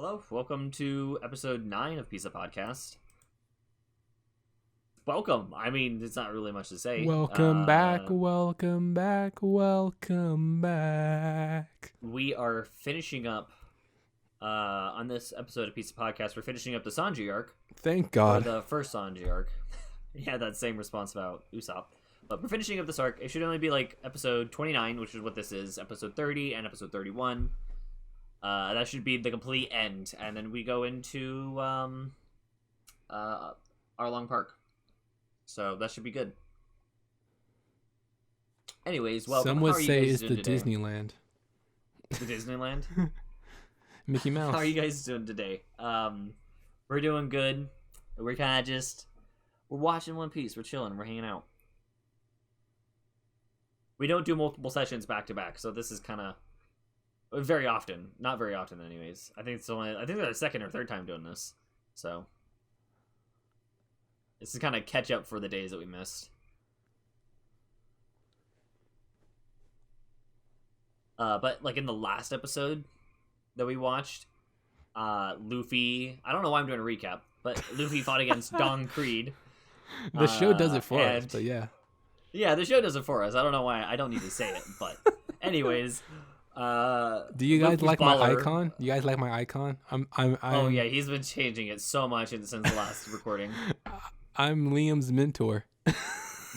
Hello, welcome to episode 9 of Pizza Podcast. Welcome. I mean, it's not really much to say. Welcome back. We are finishing up, on this episode of Pizza Podcast, we're finishing up the Sanji arc. Thank God. Or the first Sanji arc. We had that same response about Usopp. But we're finishing up this arc. It should only be like episode 29, which is what this is, episode 30 and episode 31. That should be the complete end, and then we go into Arlong Park. So that should be good. Anyways, welcome. Some would say it's the today? Disneyland. The Disneyland? Mickey Mouse. How are you guys doing today? We're doing good. We're kind of just... We're watching One Piece. We're chilling. We're hanging out. We don't do multiple sessions back to back, so this is kind of... Very often. Not very often, anyways. I think it's only... I think they're the second or third time doing this. So... This is kind of catch up for the days that we missed. But, like, in the last episode that we watched, Luffy... I don't know why I'm doing a recap, but Luffy fought against Don Krieg. The show does it for us, but yeah. Yeah, the show does it for us. I don't know why. I don't need to say it, but... Anyways... Do you guys like my icon? You guys like my icon? I'm Oh yeah, he's been changing it so much since the last recording. I'm Liam's mentor.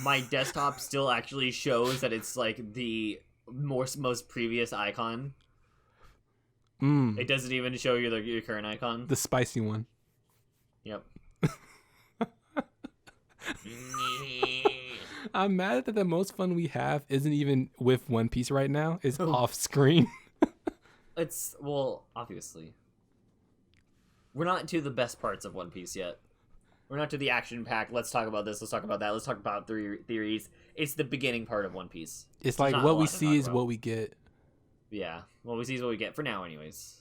My desktop still actually shows that it's like the most previous icon. It doesn't even show you your current icon. The spicy one. Yep. I'm mad that the most fun we have isn't even with One Piece right now. It's off screen. It's, well, obviously. We're not to the best parts of One Piece yet. We're not to the action pack. Let's talk about this. Let's talk about that. Let's talk about theories. It's the beginning part of One Piece. It's like what we see is what we get. Yeah. What we see is what we get. For now, anyways.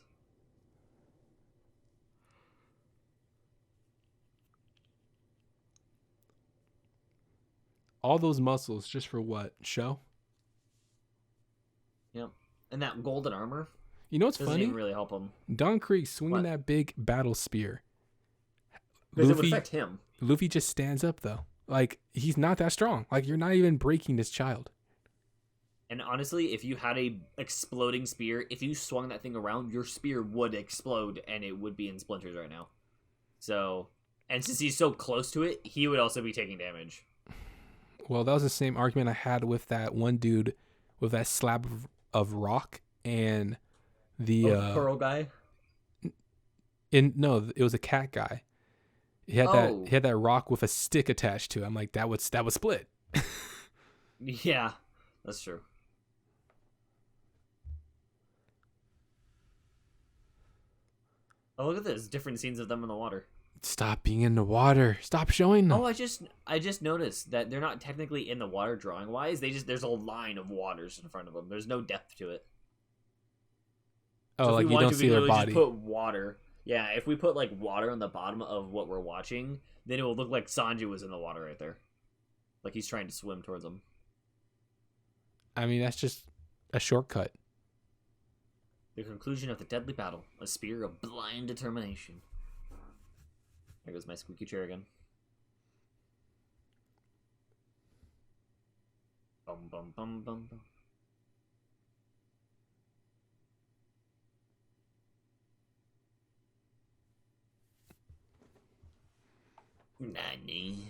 All those muscles just for what? Show? Yep. And that golden armor. You know what's doesn't funny? Even really help him. Don Krieg swinging that big battle spear. Because it would affect him. Luffy just stands up though. Like, he's not that strong. Like, you're not even breaking this child. And honestly, if you had a exploding spear, if you swung that thing around, your spear would explode and it would be in splinters right now. So, and since he's so close to it, he would also be taking damage. Well, that was the same argument I had with that one dude with that slab of rock and the Pearl guy. No, it was a cat guy. He had that rock with a stick attached to it. I'm like, that would split. Yeah, that's true. Oh, look at this! Different scenes of them in the water. Stop being in the water. Stop showing them. Oh, I just noticed that they're not technically in the water drawing wise. There's a line of waters in front of them. There's no depth to it. Oh, so like you don't see their body. Just put water. Yeah, if we put like water on the bottom of what we're watching, then it will look like Sanji was in the water right there. Like he's trying to swim towards them. I mean, that's just a shortcut. The conclusion of the deadly battle, a spear of blind determination. There goes my squeaky chair again. Bum bum bum bum bum. Nani.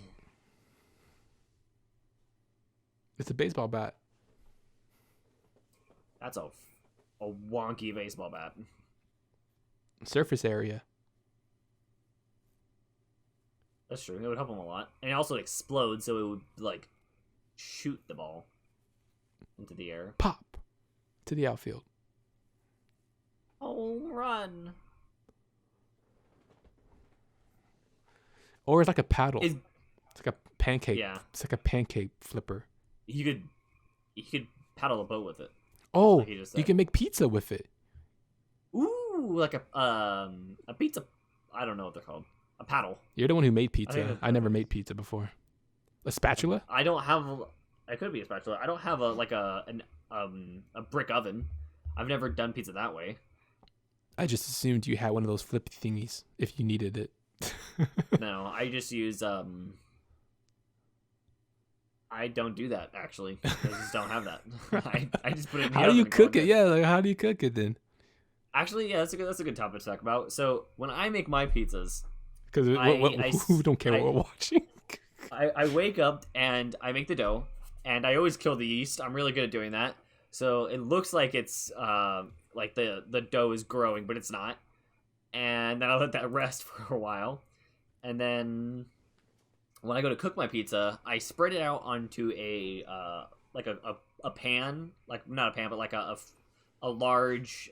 It's a baseball bat. That's a wonky baseball bat. Surface area. That's true. It would help him a lot. And it also explodes, so it would, like, shoot the ball into the air. Pop! To the outfield. Home run! Or it's like a paddle. It's like a pancake. Yeah. It's like a pancake flipper. You could paddle a boat with it. Oh, like you can make pizza with it. Ooh, like a pizza. I don't know what they're called. A paddle. You're the one who made pizza. I never made pizza before. A spatula? I don't have. It could be a spatula. I don't have a brick oven. I've never done pizza that way. I just assumed you had one of those flippy thingies if you needed it. No, I just use I don't do that actually. I just don't have that. I just put it in the How do oven you and call cook it? good. Yeah, like how do you cook it then? Actually, yeah, that's a good topic to talk about. So when I make my pizzas, Because who don't care what we're watching? I wake up and I make the dough, and I always kill the yeast. I'm really good at doing that. So it looks like it's like the dough is growing, but it's not. And then I let that rest for a while, and then when I go to cook my pizza, I spread it out onto a like a pan, like not a pan, but like a large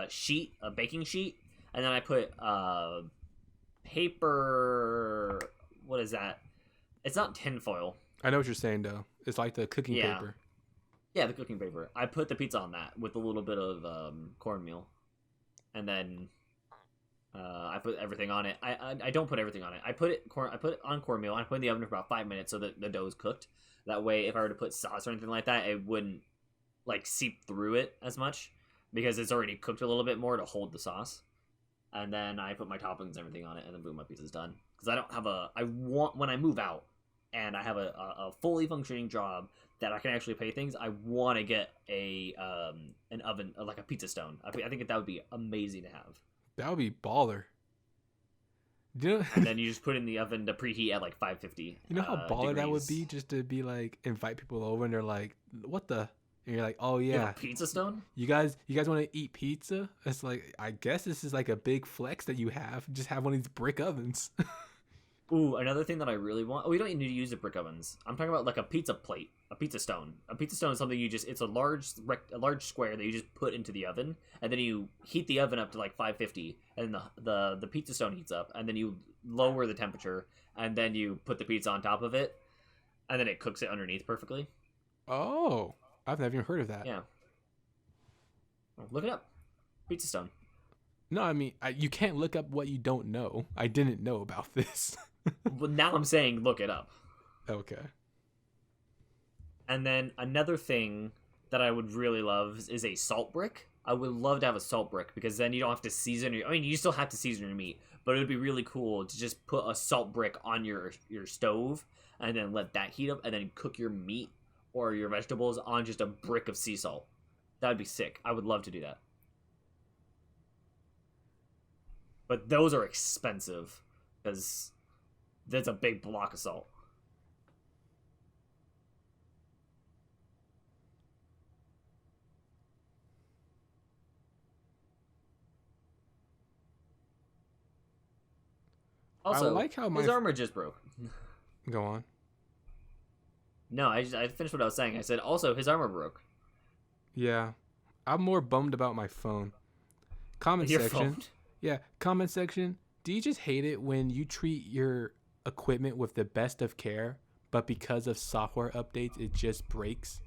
sheet, a baking sheet, and then I put paper. What is that? It's not tinfoil. I know what you're saying though. It's like the cooking Yeah. paper. Yeah, the cooking paper. I put the pizza on that with a little bit of cornmeal, and then I put everything on it. I don't put everything on it. I put it on cornmeal. I put it in the oven for about 5 minutes so that the dough is cooked. That way, if I were to put sauce or anything like that, it wouldn't like seep through it as much because it's already cooked a little bit more to hold the sauce. And then I put my toppings and everything on it, and then boom, my pizza's done. Because I don't have I want when I move out and I have a fully functioning job that I can actually pay things. I want to get an oven, like a pizza stone. I think that would be amazing to have. That would be baller. And then you just put it in the oven to preheat at like 550. You know how baller degrees. that would be, just to be like invite people over and they're like, "What the?" And you're like, "Oh yeah, You have a pizza stone. you guys want to eat pizza?" It's like, I guess this is like a big flex that you have. Just have one of these brick ovens. Ooh, another thing that I really want. Oh, we don't even need to use the brick ovens. I'm talking about like a pizza plate, a pizza stone. A pizza stone is something it's a large square that you just put into the oven, and then you heat the oven up to like 550, and the pizza stone heats up, and then you lower the temperature, and then you put the pizza on top of it, and then it cooks it underneath perfectly. Oh, I've never even heard of that. Yeah. Look it up. Pizza stone. No, I mean, you can't look up what you don't know. I didn't know about this. Well, now I'm saying look it up. Okay. And then another thing that I would really love is a salt brick. I would love to have a salt brick because then you don't have to season I mean, you still have to season your meat, but it would be really cool to just put a salt brick on your stove and then let that heat up and then cook your meat or your vegetables on just a brick of sea salt. That would be sick. I would love to do that. But those are expensive because that's a big block of salt. Also, I like how his armor just broke. Go on. No, I finished what I was saying. I said, also, his armor broke. Yeah. I'm more bummed about my phone. Comment Your section. phone. Yeah, comment section. Do you just hate it when you treat your equipment with the best of care, but because of software updates, it just breaks?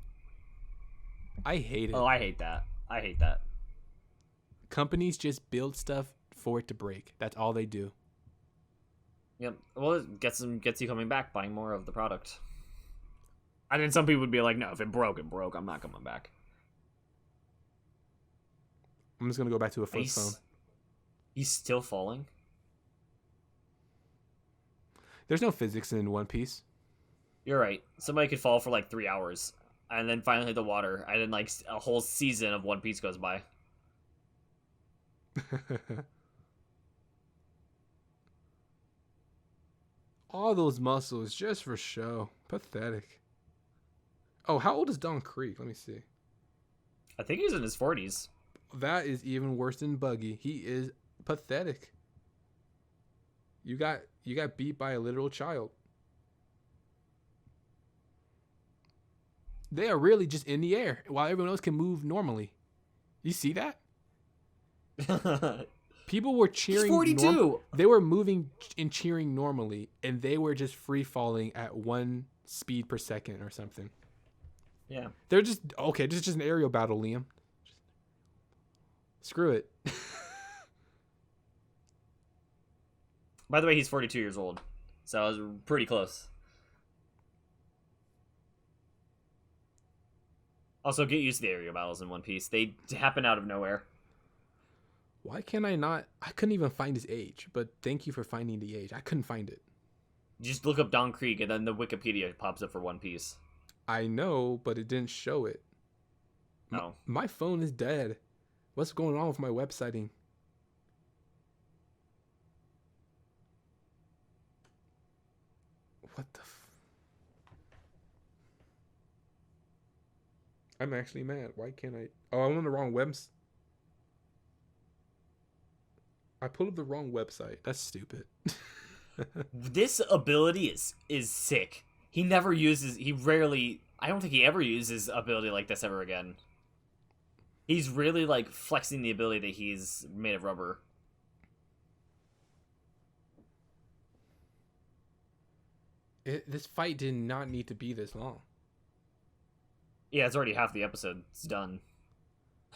I hate it. Oh, I hate that. I hate that. Companies just build stuff for it to break. That's all they do. Yep. Well, it gets you coming back, buying more of the product. And then some people would be like, no, if it broke, it broke. I'm not coming back. I'm just going to go back to a flip phone. He's still falling? There's no physics in One Piece. You're right. Somebody could fall for like 3 hours and then finally hit the water, and then like a whole season of One Piece goes by. All those muscles just for show. Pathetic. Oh, how old is Don Krieg? Let me see. I think he's in his 40s. That is even worse than Buggy. He is pathetic. You got beat by a literal child. They are really just in the air while everyone else can move normally. You see that? People were cheering. He's 42. They were moving and cheering normally, and they were just free falling at 1 speed per second or something. Yeah. They're just okay. This is just an aerial battle, Liam. Screw it. By the way, he's 42 years old, so I was pretty close. Also, get used to the aerial battles in One Piece. They happen out of nowhere. Why can I not? I couldn't even find his age, but thank you for finding the age. I couldn't find it. Just look up Don Krieg, and then the Wikipedia pops up for One Piece. I know, but it didn't show it. Oh. My phone is dead. What's going on with my websiting? What the I'm actually mad. Why can't I? Oh, I'm on the wrong webs. I pulled up the wrong website. That's stupid. This ability is sick. He rarely, I don't think he ever uses ability like this ever again. He's really, like, flexing the ability that he's made of rubber. This fight did not need to be this long. Yeah, it's already half the episode. It's done.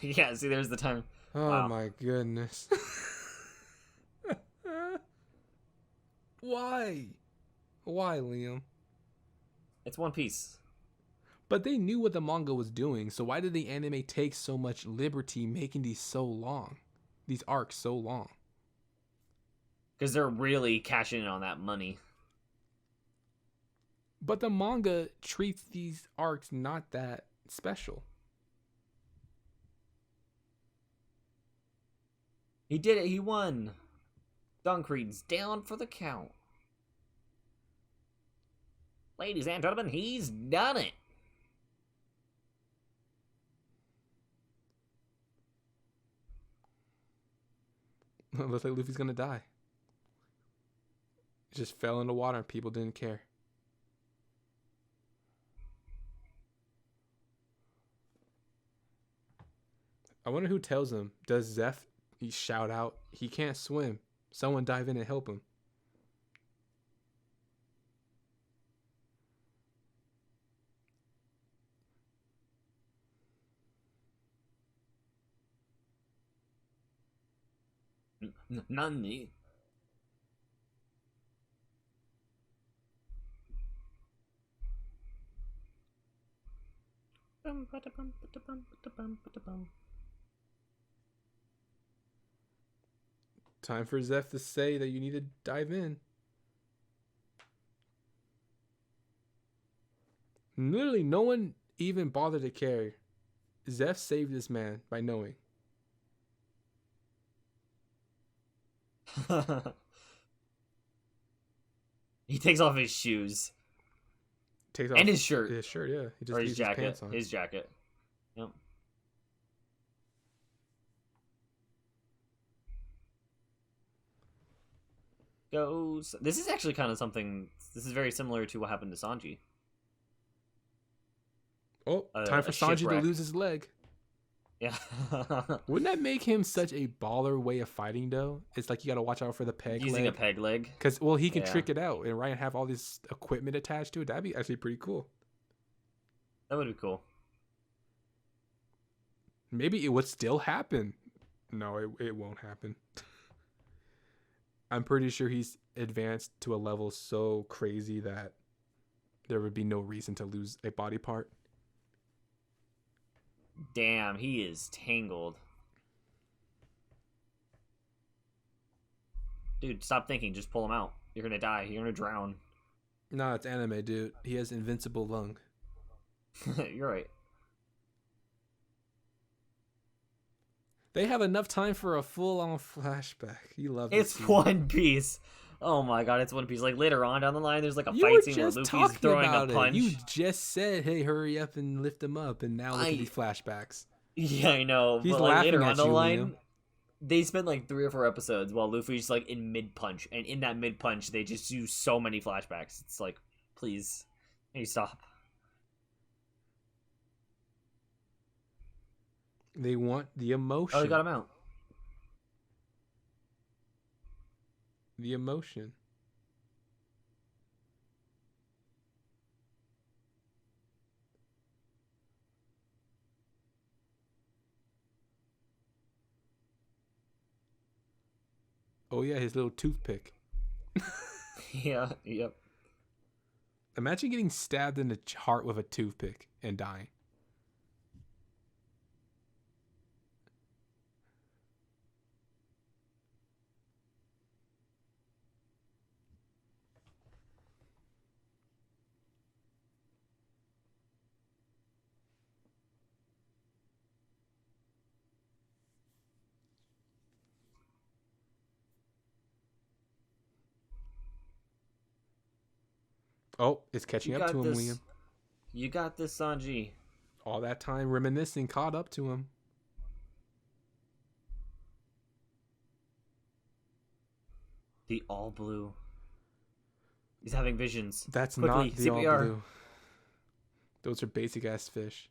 Yeah, see, there's the time. Oh Wow. my goodness. Why? Why, Liam? It's One Piece. But they knew what the manga was doing, so why did the anime take so much liberty making these so long? These arcs so long? Because they're really cashing in on that money. But the manga treats these arcs not that special. He did it. He won. Don Krieg's down for the count. Ladies and gentlemen, he's done it. Looks like Luffy's gonna die. He just fell in the water and people didn't care. I wonder who tells him. Does Zeph shout out, he can't swim? Someone dive in and help him. Nami. Time for Zeph to say that you need to dive in. Literally, no one even bothered to care. Zeph saved this man by knowing. He takes off his shoes. Takes off And his shirt. His shirt, yeah. He just Or his leaves jacket. his pants on. His jacket. Yep. Goes. This is actually kind of something. This is very similar to what happened to Sanji. Oh, time for Sanji to shipwreck. lose his leg. Yeah. Wouldn't that make him such a baller way of fighting, though? It's like you got to watch out for the peg Using leg. a peg leg. Because, well, he can Yeah. trick it out and Ryan have all this equipment attached to it. That'd be actually pretty cool. That would be cool. Maybe it would still happen. No, it won't happen. I'm pretty sure he's advanced to a level so crazy that there would be no reason to lose a body part. Damn, he is tangled. Dude, stop thinking. Just pull him out. You're gonna die. You're gonna drown. No, it's anime, dude. He has invincible lung. You're right. They have enough time for a full-on flashback. You love It's this. One Piece. Oh my god, it's One Piece. Like later on down the line, there's like a You fight were scene where just Luffy's talking throwing about a it. punch. You just said, "Hey, hurry up and lift him up," and now look at these flashbacks. Yeah, I know. He's but like laughing later at on the you, line, Liam. they spent like 3 or 4 episodes while Luffy's like in mid punch, and in that mid punch, they just use so many flashbacks. It's like, please, hey, stop. They want the emotion. Oh, they got him out. The emotion. Oh yeah, his little toothpick. Yeah. Yep. Imagine getting stabbed in the heart with a toothpick and dying. Oh, it's You catching up got to him, this. Liam. You got this, Sanji. All that time reminiscing caught up to him. The all blue. He's having visions. That's Quickly, not the all CPR. blue. Those are basic ass fish.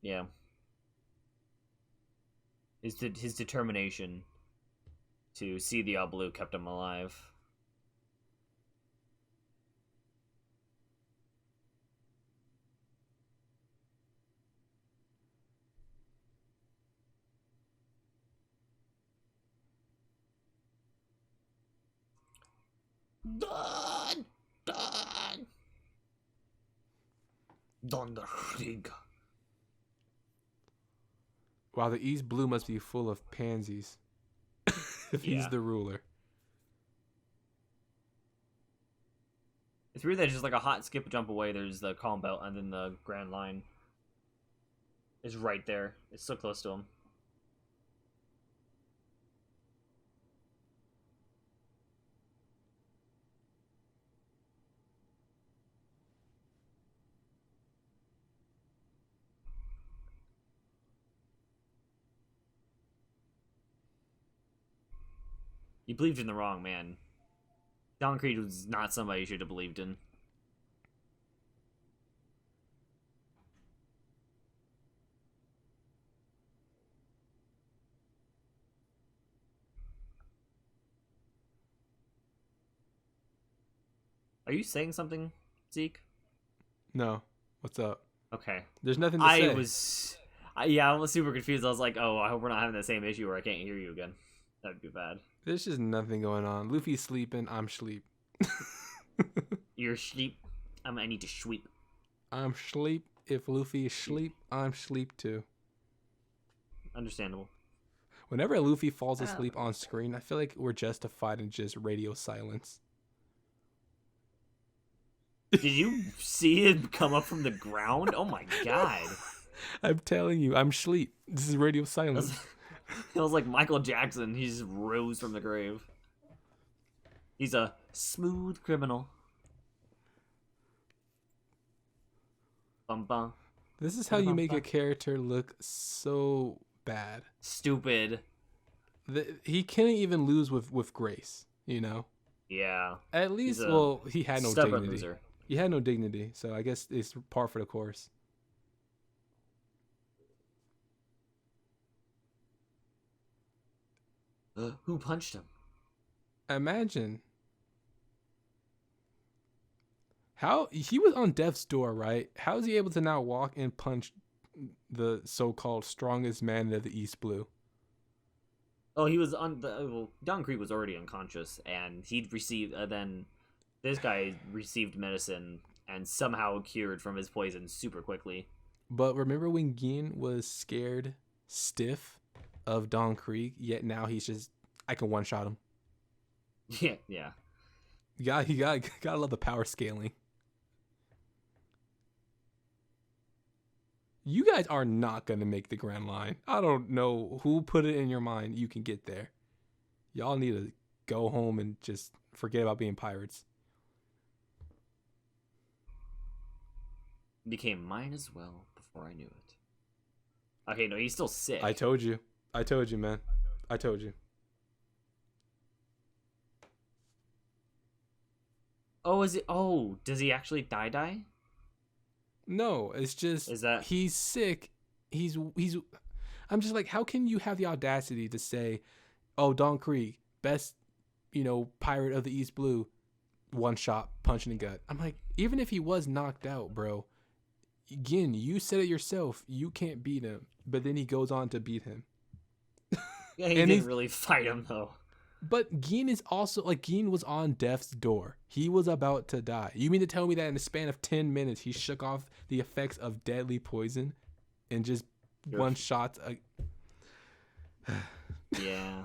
Yeah. His determination to see the all blue kept him alive. Done! Done! Done the Krieg. Wow, the East Blue must be full of pansies. If he's Yeah. the ruler. It's weird that just like a hot skip jump away, there's the calm belt, and then the Grand Line is right there. It's so close to him. You believed in the wrong man. Don Creed was not somebody you should have believed in. Are you saying something, Zeke? No. What's up? Okay. There's nothing to say. Yeah, I was super confused. I was like, oh, I hope we're not having the same issue where I can't hear you again. That'd be bad. There's just nothing going on. Luffy's sleeping. I'm sleep. You're sleep. I need to sweep. I'm sleep. If Luffy is sleep, I'm sleep too. Understandable. Whenever Luffy falls asleep on screen, I feel like we're justified in just radio silence. Did you see him come up from the ground? Oh my god. I'm telling you, I'm sleep. This is radio silence. It was like Michael Jackson. He just rose from the grave. He's a smooth criminal. Bum bum. This is how you make a character look so bad. Stupid. He can't even lose with grace, you know? Yeah. At least, he had no Stubborn dignity. loser. He had no dignity, so I guess it's par for the course. Who punched him? Imagine how he was on death's door, right? How is he able to now walk and punch the so-called strongest man of the East Blue? Oh, he was on the. Well, Don Creek was already unconscious, and he'd received. Then this guy received medicine and somehow cured from his poison super quickly. But remember when Gin was scared stiff of Don Krieg, yet now he's just, I can one-shot him. Yeah. You gotta love the power scaling. You guys are not gonna make the Grand Line. I don't know who put it in your mind you can get there. Y'all need to go home and just forget about being pirates. Became mine as well before I knew it. Okay, no, he's still sick. I told you, man. I told you. Oh, is it? Oh, does he actually die? No, it's just he's sick. He's. I'm just like, how can you have the audacity to say, "Oh, Don Krieg, best, pirate of the East Blue, one shot, punch in the gut." I'm like, even if he was knocked out, bro. Again, you said it yourself. You can't beat him, but then he goes on to beat him. Yeah, he didn't really fight him though. But Gin is also Gin was on death's door. He was about to die. You mean to tell me that in the span of 10 minutes he shook off the effects of deadly poison and just one shot? Yeah.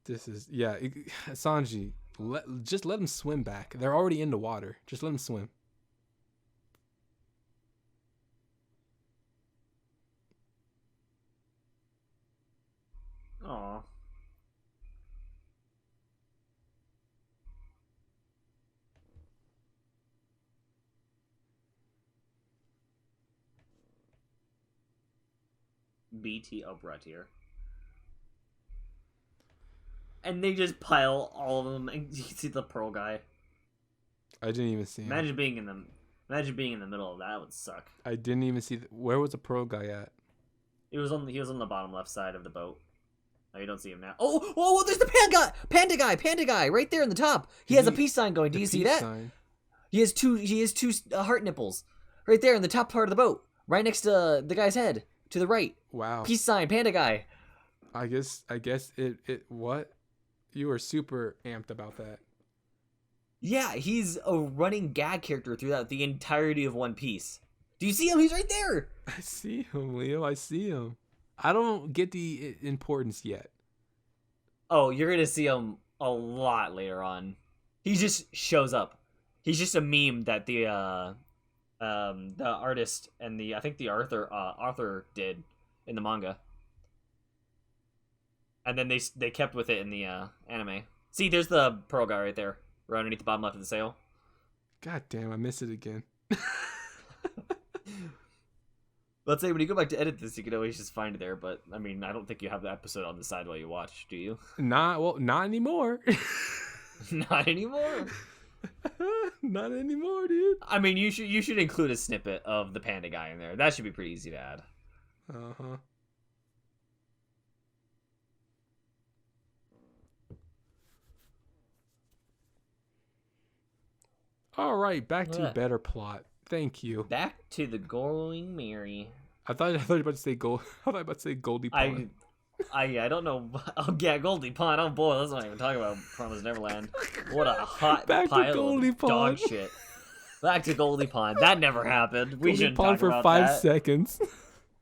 This is Sanji. Just let them swim back. They're already in the water. Just let them swim. BT brought here. And they just pile all of them, and you can see the pearl guy. I didn't even see him. Imagine being in the middle of that. That would suck. I didn't even see. Where was the pearl guy at? He was on the bottom left side of the boat. Oh, you don't see him now. Oh, there's the panda guy, right there in the top. He has a peace sign going. Do you see that? Sign? He has two heart nipples, right there in the top part of the boat, right next to the guy's head, to the right. Wow. Peace sign, panda guy. I guess it what? You were super amped about that. Yeah, he's a running gag character throughout the entirety of One Piece. Do you see him? He's right there. I see him, Leo. I see him. I don't get the importance yet. Oh, you're going to see him a lot later on. He just shows up. He's just a meme that the artist and I think the author did in the manga. And then they kept with it in the anime. See, there's the pearl guy right there, right underneath the bottom left of the sail. God damn, I missed it again. Let's say when you go back to edit this, you can always just find it there. But I mean, I don't think you have the episode on the side while you watch, do you? Not anymore. Not anymore. Not anymore, dude. I mean, you should include a snippet of the panda guy in there. That should be pretty easy to add. Uh-huh. All right, back to better plot. Thank you. Back to the Going Merry. I thought you were about to say gold. I thought you were about to say Goldie Pond. I don't know. Oh yeah, Goldie Pond. Oh boy, let's not even talk about Promised Neverland. What a hot pile of dog shit. Back to Goldie Pond. That never happened. We shouldn't talk about that. Goldie Pond for 5 seconds.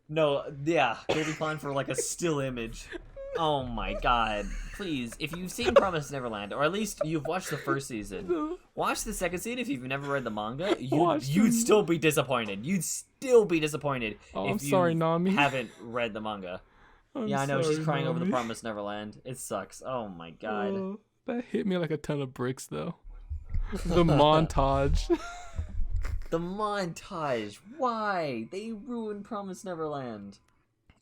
No, yeah, Goldie Pond for like a still image. Oh my god. Please, if you've seen Promised Neverland, or at least you've watched the first season, watch the second season if you've never read the manga. You'd still be disappointed. You'd still be disappointed if you Nami. haven't read the manga. I know, she's crying over the Promised Neverland. It sucks. Oh my god. That hit me like a ton of bricks, though. The montage. The montage. Why? They ruined Promised Neverland.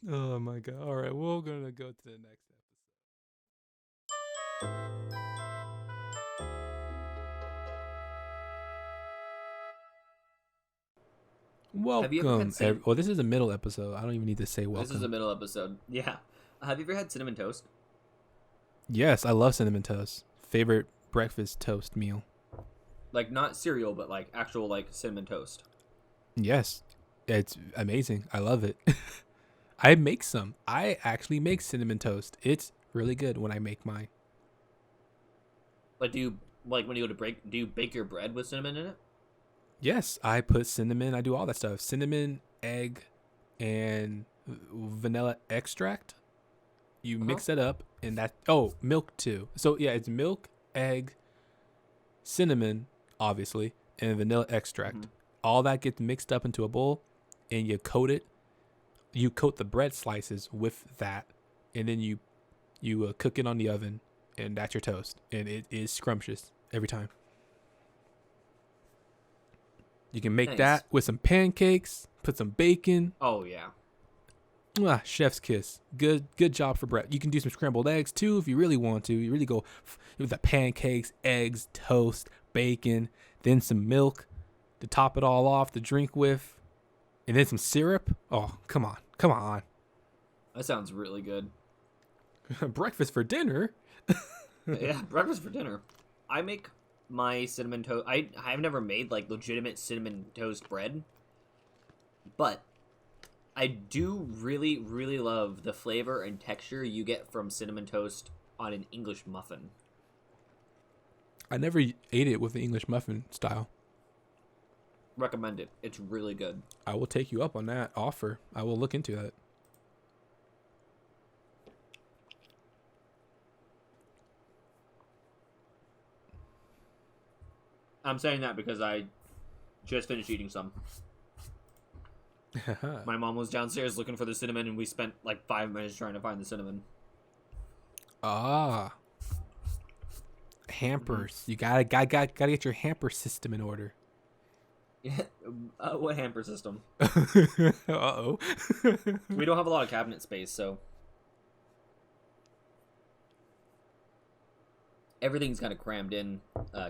Oh my god. Alright, we're gonna go to the next episode. Welcome. Well, this is a middle episode. I don't even need to say welcome. This is a middle episode. Yeah. Have you ever had cinnamon toast? Yes, I love cinnamon toast. Favorite breakfast toast meal. Like not cereal, but like actual like cinnamon toast. Yes. It's amazing. I love it. I make some. I actually make cinnamon toast. It's really good when I make mine. But do you when you go to do you bake your bread with cinnamon in it? Yes, I put cinnamon. I do all that stuff. Cinnamon, egg, and vanilla extract. You mix it up, and milk too. So yeah, it's milk, egg, cinnamon, obviously, and vanilla extract. Mm-hmm. All that gets mixed up into a bowl, and you coat it. You coat the bread slices with that, and then you cook it on the oven, and that's your toast. And it is scrumptious every time. You can make that with some pancakes, put some bacon. Oh, yeah. Chef's kiss. Good job for bread. You can do some scrambled eggs, too, if you really want to. You really go with the pancakes, eggs, toast, bacon, then some milk to top it all off to drink with, and then some syrup. Oh, come on. That sounds really good. Breakfast for dinner? Yeah, breakfast for dinner. I make my cinnamon toast. I've never made like legitimate cinnamon toast bread, but I do really, really love the flavor and texture you get from cinnamon toast on an English muffin. I never ate it with the English muffin style. Recommend it. It's really good. I will take you up on that offer. I will look into that. I'm saying that because I just finished eating some. My mom was downstairs looking for the cinnamon, and we spent like 5 minutes trying to find the cinnamon. Ah. Hampers. You gotta get your hamper system in order. Yeah. What hamper system? Uh-oh. We don't have a lot of cabinet space, so everything's kind of crammed in,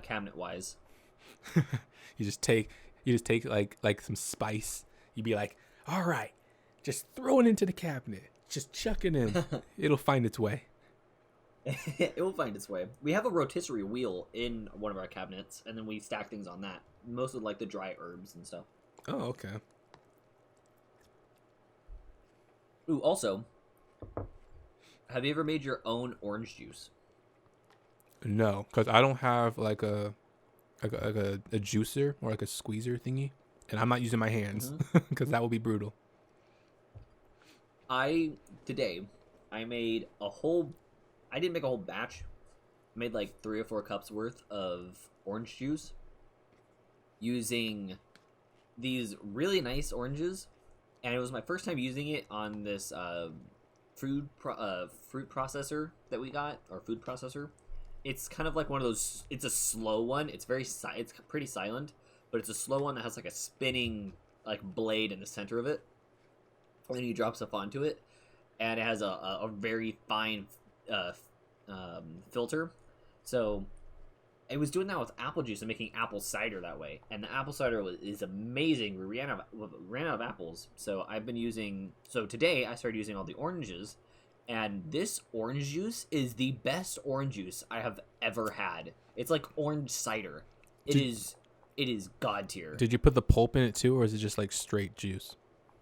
cabinet-wise. you just take like some spice. You'd be like, all right, just throw it into the cabinet. Just chuck it in. It'll find its way. It will find its way. We have a rotisserie wheel in one of our cabinets, and then we stack things on that. Most of like the dry herbs and stuff. Oh, okay. Ooh, also, have you ever made your own orange juice? No, because I don't have like a juicer or like a squeezer thingy, and I'm not using my hands because that would be brutal. Today I made a whole. I didn't make a whole batch. I made like 3 or 4 cups worth of orange juice using these really nice oranges, and it was my first time using it on this fruit processor that we got, or food processor. It's kind of like one of those. It's a slow one. It's it's pretty silent, but it's a slow one that has like a spinning like blade in the center of it, and then you drop stuff onto it, and it has a very fine filter. So I was doing that with apple juice and making apple cider that way, and the apple cider is amazing. We ran out of apples, so I've been using. So today I started using all the oranges, and this orange juice is the best orange juice I have ever had. It's like orange cider. It is god tier. Did you put the pulp in it too, or is it just like straight juice?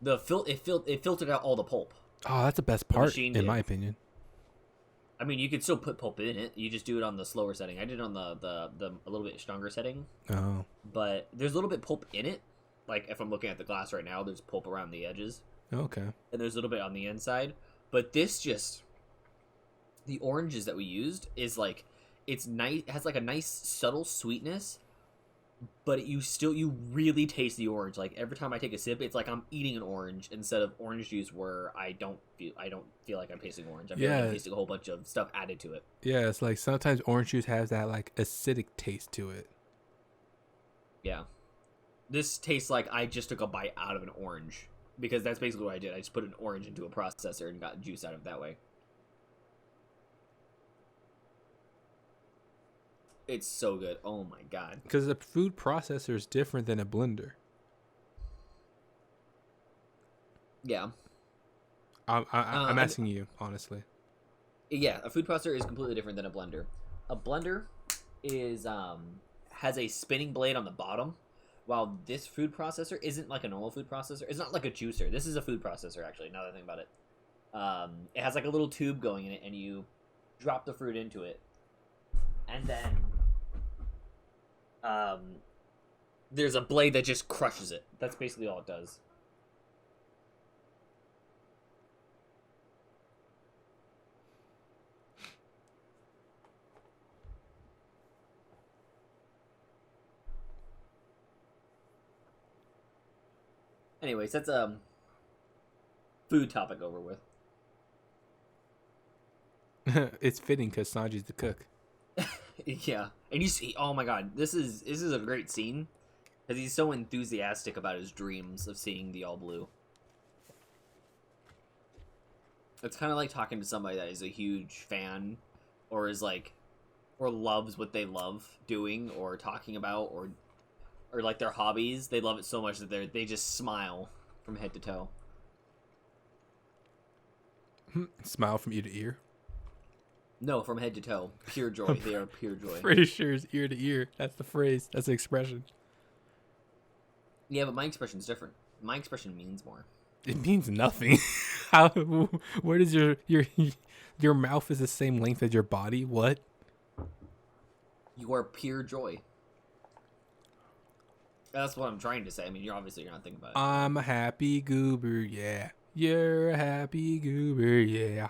It filtered out all the pulp. Oh, that's the best part, in my opinion. I mean, you could still put pulp in it. You just do it on the slower setting. I did it on the a little bit stronger setting. Oh. But there's a little bit pulp in it. Like, if I'm looking at the glass right now, there's pulp around the edges. Okay. And there's a little bit on the inside. But this just... The oranges that we used is, like... It's nice. It has, like, a nice, subtle sweetness. But you really taste the orange. Like, every time I take a sip, it's like I'm eating an orange instead of orange juice where I don't feel like I'm tasting orange. I feel like I'm tasting a whole bunch of stuff added to it. Yeah, it's like sometimes orange juice has that like acidic taste to it. Yeah. This tastes like I just took a bite out of an orange, because that's basically what I did. I just put an orange into a processor and got juice out of it that way. It's so good. Oh my god. Because a food processor is different than a blender. Yeah. I'm asking you, honestly. Yeah, a food processor is completely different than a blender. A blender is has a spinning blade on the bottom, while this food processor isn't like a normal food processor. It's not like a juicer. This is a food processor, actually, now that I think about it. It has like a little tube going in it, and you drop the fruit into it. And then there's a blade that just crushes it. That's basically all it does. Anyways, that's food topic over with. It's fitting because Sanji's the cook. Yeah, and you see, oh my god, this is a great scene because he's so enthusiastic about his dreams of seeing the all blue. It's kind of like talking to somebody that is a huge fan, or is like, or loves what they love doing or talking about, or like their hobbies. They love it so much that they just smile from head to toe. Smile from ear to ear. No, from head to toe. Pure joy. They are pure joy. Pretty sure it's ear to ear. That's the phrase. That's the expression. Yeah, but my expression's different. My expression means more. It means nothing. How? Where does your mouth is the same length as your body? What? You are pure joy. That's what I'm trying to say. I mean, you're not thinking about it. I'm a happy goober, yeah. You're a happy goober, yeah.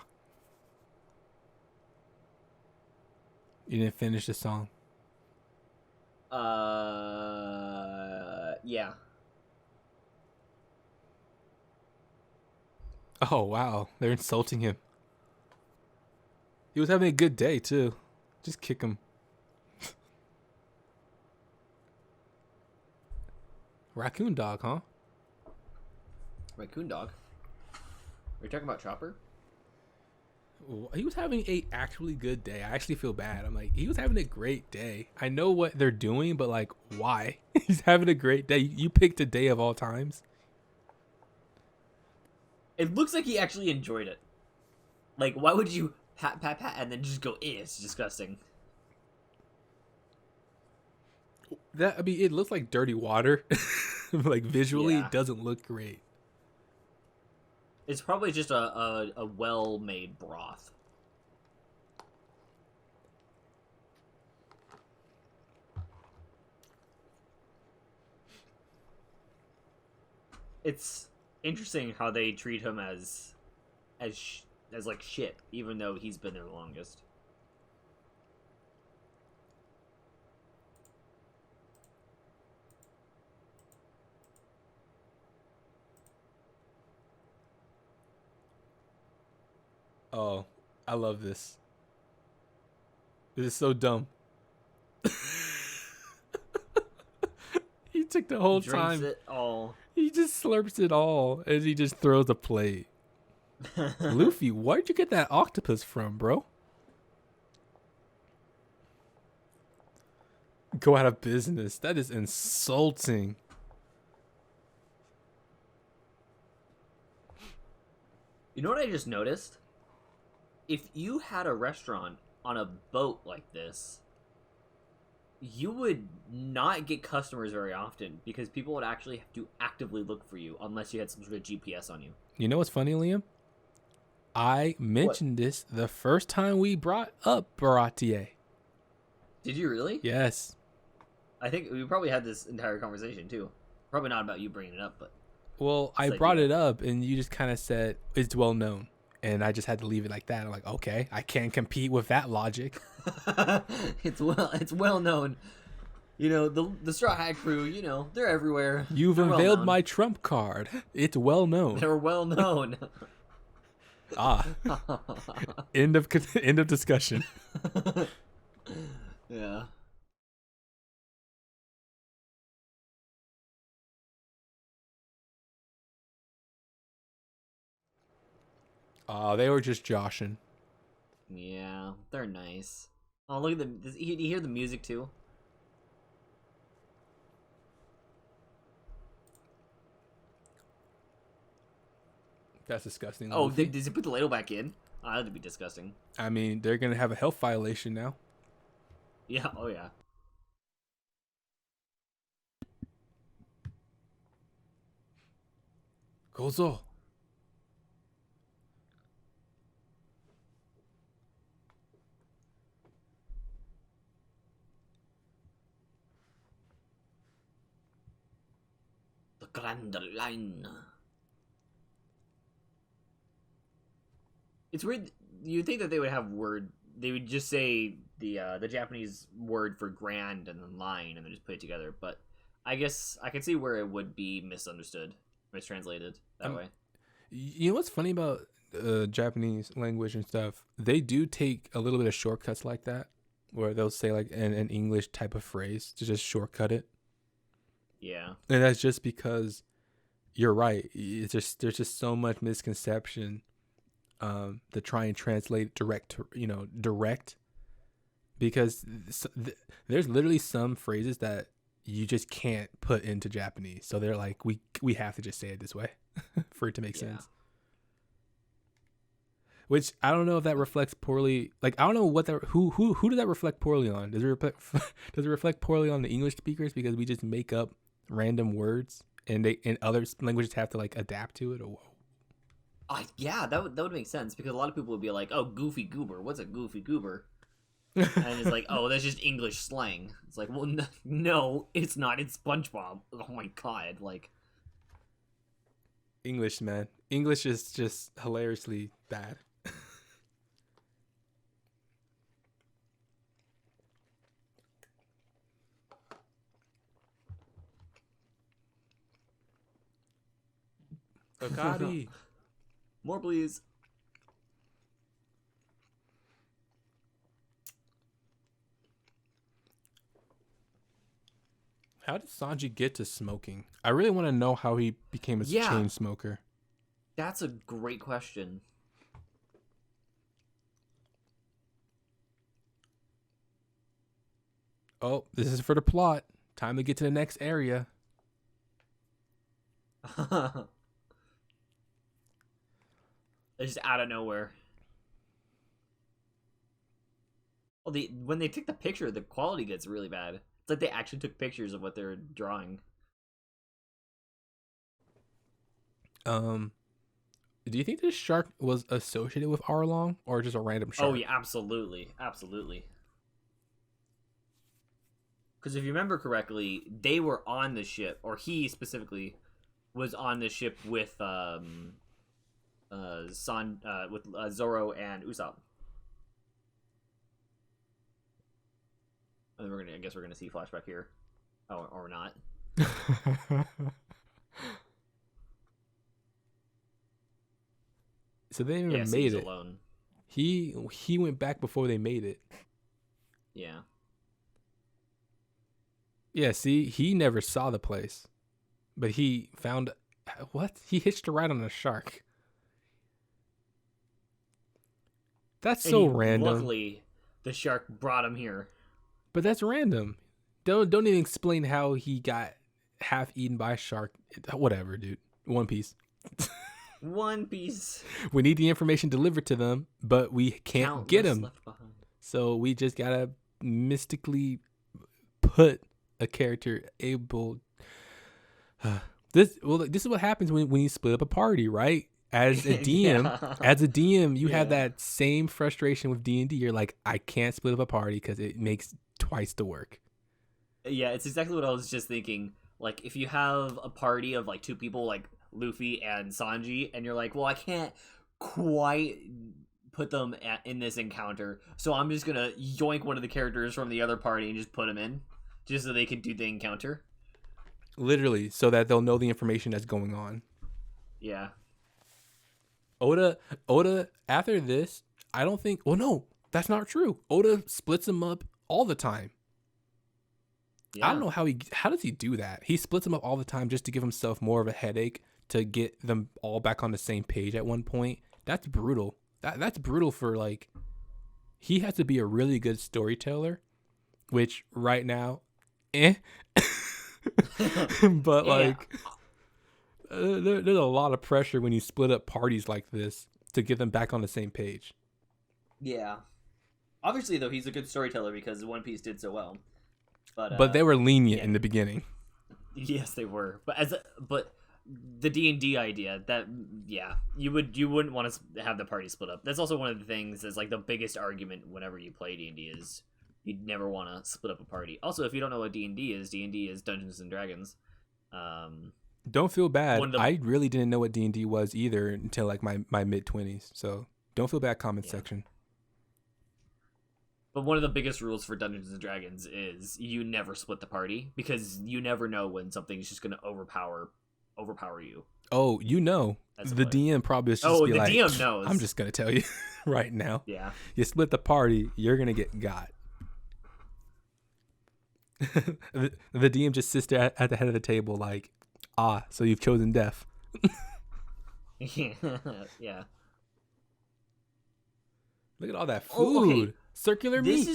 You didn't finish the song. Yeah. Oh, wow. They're insulting him. He was having a good day, too. Just kick him. Raccoon dog, huh? Raccoon dog? Are you talking about Chopper? He was having a actually good day. I actually feel bad. I'm like, he was having a great day. I know what they're doing, but like, why? He's having a great day. You picked a day of all times. It looks like he actually enjoyed it. Like, why would you pat, and then just go, it's disgusting. It looks like dirty water. Like, visually, It doesn't look great. It's probably just a well-made broth. It's interesting how they treat him as like shit, even though he's been there the longest. Oh, I love this. This is so dumb. He took the whole time. Drinks it all. He just slurps it all as he just throws the plate. Luffy, where'd you get that octopus from, bro? Go out of business. That is insulting. You know what I just noticed? If you had a restaurant on a boat like this, you would not get customers very often because people would actually have to actively look for you unless you had some sort of GPS on you. You know what's funny, Liam? I mentioned this the first time we brought up Baratier. Did you really? Yes. I think we probably had this entire conversation too. Probably not about you bringing it up, but... Well, I brought it up and you just kind of said it's well known. And I just had to leave it like that. I'm like, okay, I can't compete with that logic. It's well known. You know, the Straw Hat Crew, you know, they're everywhere. You've unveiled my trump card. It's well known. They're well known. End of discussion. Yeah. They were just joshing. Yeah, they're nice. Oh, look at the... You hear the music, too? That's disgusting. Oh, did he put the ladle back in? Oh, that'd be disgusting. I mean, they're going to have a health violation now. Yeah, oh yeah. Gozo. Grand line. It's weird. You'd think that they would have word. They would just say the Japanese word for grand and then line, and then just put it together. But I guess I can see where it would be misunderstood, mistranslated that way. You know what's funny about Japanese language and stuff? They do take a little bit of shortcuts like that, where they'll say like an English type of phrase to just shortcut it. Yeah. And that's just because you're right. It's just there's just so much misconception to try and translate direct, because there's literally some phrases that you just can't put into Japanese. So they're like, we have to just say it this way for it to make sense. Which I don't know if that reflects poorly. Like, I don't know what that who does that reflect poorly on? Does it reflect poorly on the English speakers because we just make up random words and other languages have to like adapt to it? Or yeah, that would make sense because a lot of people would be like, "Oh, goofy goober. What's a goofy goober?" And it's like, "Oh, that's just English slang." It's like, well, no, it's not. It's SpongeBob. Oh my god, like English, man. English is just hilariously bad. Akari. More, please. How did Sanji get to smoking? I really want to know how he became a chain smoker. That's a great question. Oh, this is for the plot. Time to get to the next area. It's just out of nowhere. Well, when they take the picture, the quality gets really bad. It's like they actually took pictures of what they're drawing. Do you think this shark was associated with Arlong or just a random shark? Oh yeah, absolutely, absolutely. Because if you remember correctly, they were on the ship, or he specifically was on the ship with Zorro and Usopp. And then I guess we're gonna see flashback here, or not. So they didn't even made it. Alone. He went back before they made it. Yeah. Yeah, see, he never saw the place. But he found what? He hitched a ride on a shark. That's so random. Luckily, the shark brought him here. But that's random. Don't even explain how he got half eaten by a shark. Whatever, dude. One Piece. One Piece. We need the information delivered to them, but we can't get them. So we just gotta mystically put a character able. This is what happens when you split up a party, right? As a DM, you have that same frustration with D&D. You're like, I can't split up a party because it makes twice the work. Yeah, it's exactly what I was just thinking. Like, if you have a party of like two people, like Luffy and Sanji, and you're like, well, I can't quite put them in this encounter, so I'm just gonna yoink one of the characters from the other party and just put them in, just so they can do the encounter. Literally, so that they'll know the information that's going on. Yeah. Oda, after this, I don't think... Well, no, that's not true. Oda splits them up all the time. Yeah. I don't know how does he do that? He splits them up all the time just to give himself more of a headache to get them all back on the same page at one point. That's brutal. That's brutal for, like... He has to be a really good storyteller, which right now, but like... there's a lot of pressure when you split up parties like this to get them back on the same page. Yeah. Obviously, though, he's a good storyteller because One Piece did so well. But they were lenient in the beginning. Yes, they were. But the D&D idea that you wouldn't want to have the party split up. That's also one of the things that's like the biggest argument whenever you play D&D is you'd never want to split up a party. Also, if you don't know what D&D is Dungeons and Dragons. Don't feel bad. I really didn't know what D&D was either until like my mid-20s. So don't feel bad, comment section. But one of the biggest rules for Dungeons and Dragons is you never split the party because you never know when something's just going to overpower you. Oh, you know. The DM probably is just be like, DM knows. I'm just going to tell you right now. Yeah. You split the party, you're going to get got. The DM just sits there at the head of the table like, so you've chosen death. Yeah. Look at all that food. Okay. Circular meat.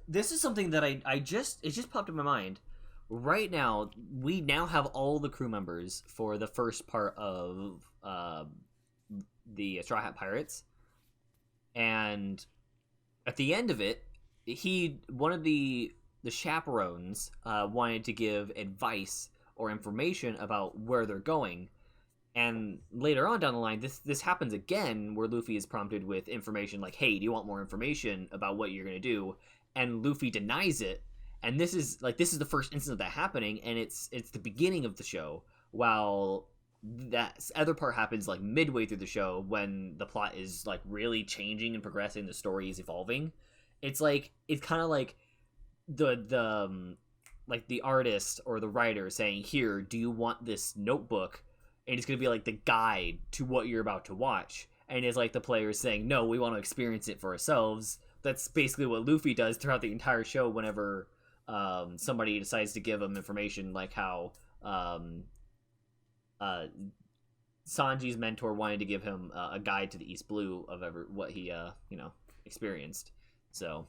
This is something that it just popped in my mind. Right now, we now have all the crew members for the first part of the Straw Hat Pirates. And at the end of it, one of the chaperones wanted to give advice or information about where they're going. And later on down the line, this happens again where Luffy is prompted with information like, hey, do you want more information about what you're going to do? And Luffy denies it. And this is the first instance of that happening, and it's the beginning of the show, while that other part happens like midway through the show when the plot is like really changing and progressing, the story is evolving. It's kind of like the artist or the writer saying, here, do you want this notebook? And it's going to be like the guide to what you're about to watch. And it's like the players saying, no, we want to experience it for ourselves. That's basically what Luffy does throughout the entire show whenever somebody decides to give him information like how Sanji's mentor wanted to give him a guide to the East Blue of what he experienced. So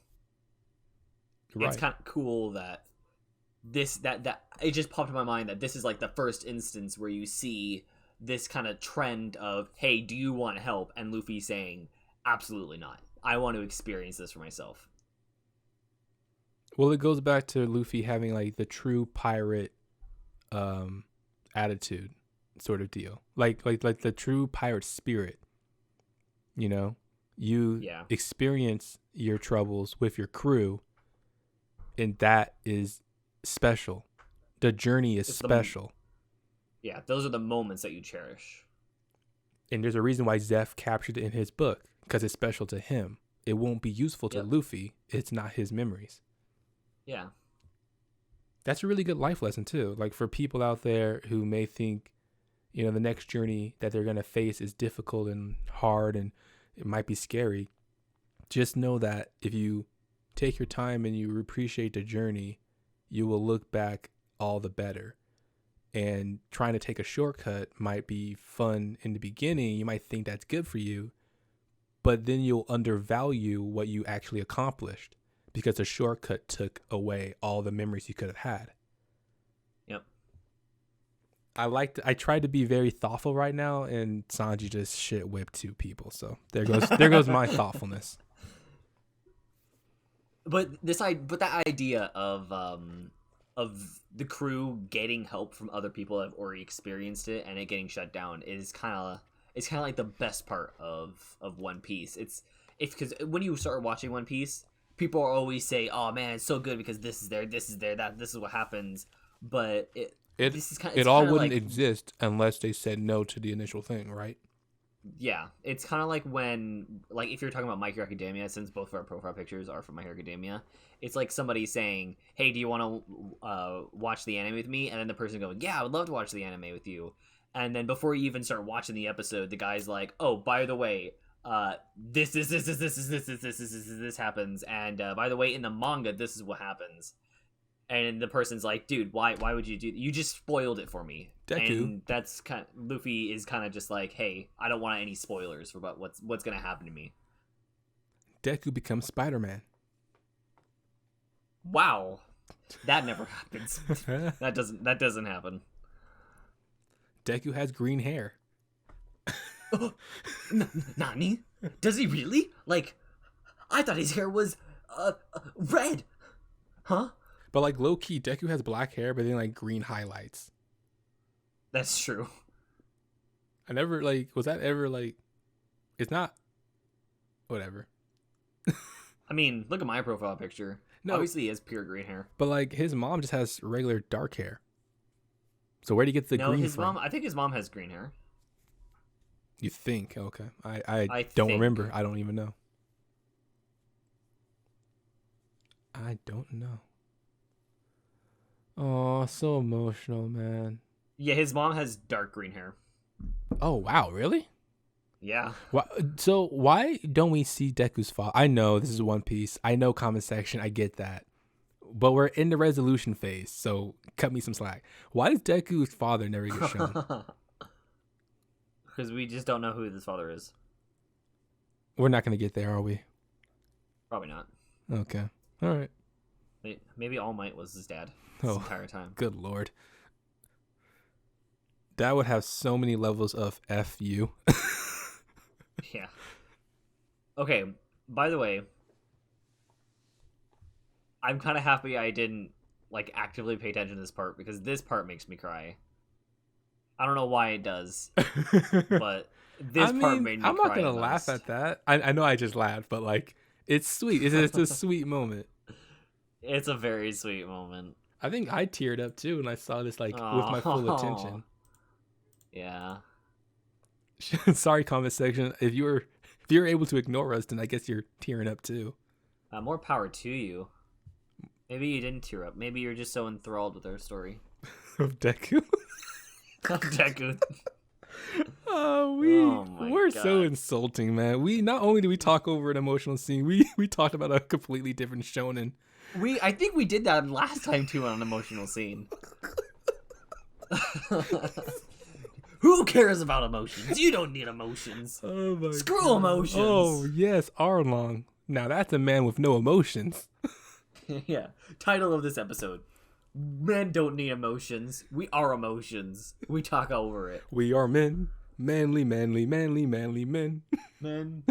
it's kind of cool that that it just popped in my mind that this is like the first instance where you see this kind of trend of, hey, do you want help? And Luffy saying, absolutely not. I want to experience this for myself. Well, it goes back to Luffy having like the true pirate attitude sort of deal. Like the true pirate spirit. You know, you experience your troubles with your crew, and that is special. The journey is special. Those are the moments that you cherish. And there's a reason why Zeph captured it in his book, because it's special to him. It won't be useful to Luffy. It's not his memories. Yeah. That's a really good life lesson too. Like for people out there who may think, the next journey that they're going to face is difficult and hard and it might be scary. Just know that if you take your time and you appreciate the journey, you will look back all the better. And trying to take a shortcut might be fun in the beginning. You might think that's good for you, but then you'll undervalue what you actually accomplished because the shortcut took away all the memories you could have had. Yep. I tried to be very thoughtful right now, and Sanji just shit whipped 2 people. So there goes my thoughtfulness. But that idea of the crew getting help from other people that have already experienced it and it getting shut down is kind of like the best part of One Piece. It's because when you start watching One Piece, people always say, "Oh man, it's so good because this is there, this is what happens." But it all wouldn't exist unless they said no to the initial thing, right? Yeah, it's kind of like when, like, if you're talking about My Hero Academia, since both of our profile pictures are from My Hero Academia, it's like somebody saying, hey, do you want to watch the anime with me? And then the person going, yeah, I would love to watch the anime with you. And then before you even start watching the episode, the guy's like, oh, by the way, this happens. And by the way, in the manga, this is what happens. And the person's like, dude, why would you do that? You just spoiled it for me. Deku. And that's kind of, Luffy is kind of just like, hey, I don't want any spoilers for what's going to happen to me. Deku becomes Spider-Man. Wow. That never happens. That doesn't happen. Deku has green hair. Nani? Does he really? Like, I thought his hair was red. Huh? But like low key, Deku has black hair, but then like green highlights. That's true. I never was that ever it's not. Whatever. I mean, look at my profile picture. No, obviously he has pure green hair. But like his mom just has regular dark hair. So where do you get the green from? I think his mom has green hair. You think? Okay. I don't remember. I don't even know. I don't know. Oh, so emotional, man. Yeah, his mom has dark green hair. Oh, wow, really? Yeah. So why don't we see Deku's father? I know this is One Piece. I know comment section. I get that. But we're in the resolution phase, so cut me some slack. Why does Deku's father never get shown? Because we just don't know who his father is. We're not going to get there, are we? Probably not. Okay. All right. Maybe All Might was his dad this entire time. Good Lord. That would have so many levels of F you. Yeah. Okay, by the way, I'm kind of happy I didn't actively pay attention to this part because this part makes me cry. I don't know why it does, but this part made me cry. I'm not going to laugh at that. I know I just laughed, but it's sweet. It's a sweet moment. It's a very sweet moment. I think I teared up too when I saw this with my full attention. Yeah. Sorry, comment section. If you're able to ignore us, then I guess you're tearing up too. More power to you. Maybe you didn't tear up. Maybe you're just so enthralled with our story. Of Deku? Of Deku. We're God. So insulting, man. We not only do we talk over an emotional scene, we talked about a completely different shonen I think we did that last time too on an emotional scene. Who cares about emotions? You don't need emotions. Oh my Screw God. emotions. Oh yes, Arlong. Now that's a man with no emotions. Yeah. Title of this episode: Men don't need emotions. We are emotions. We talk over it. We are men. Manly, manly, manly, manly men. Men.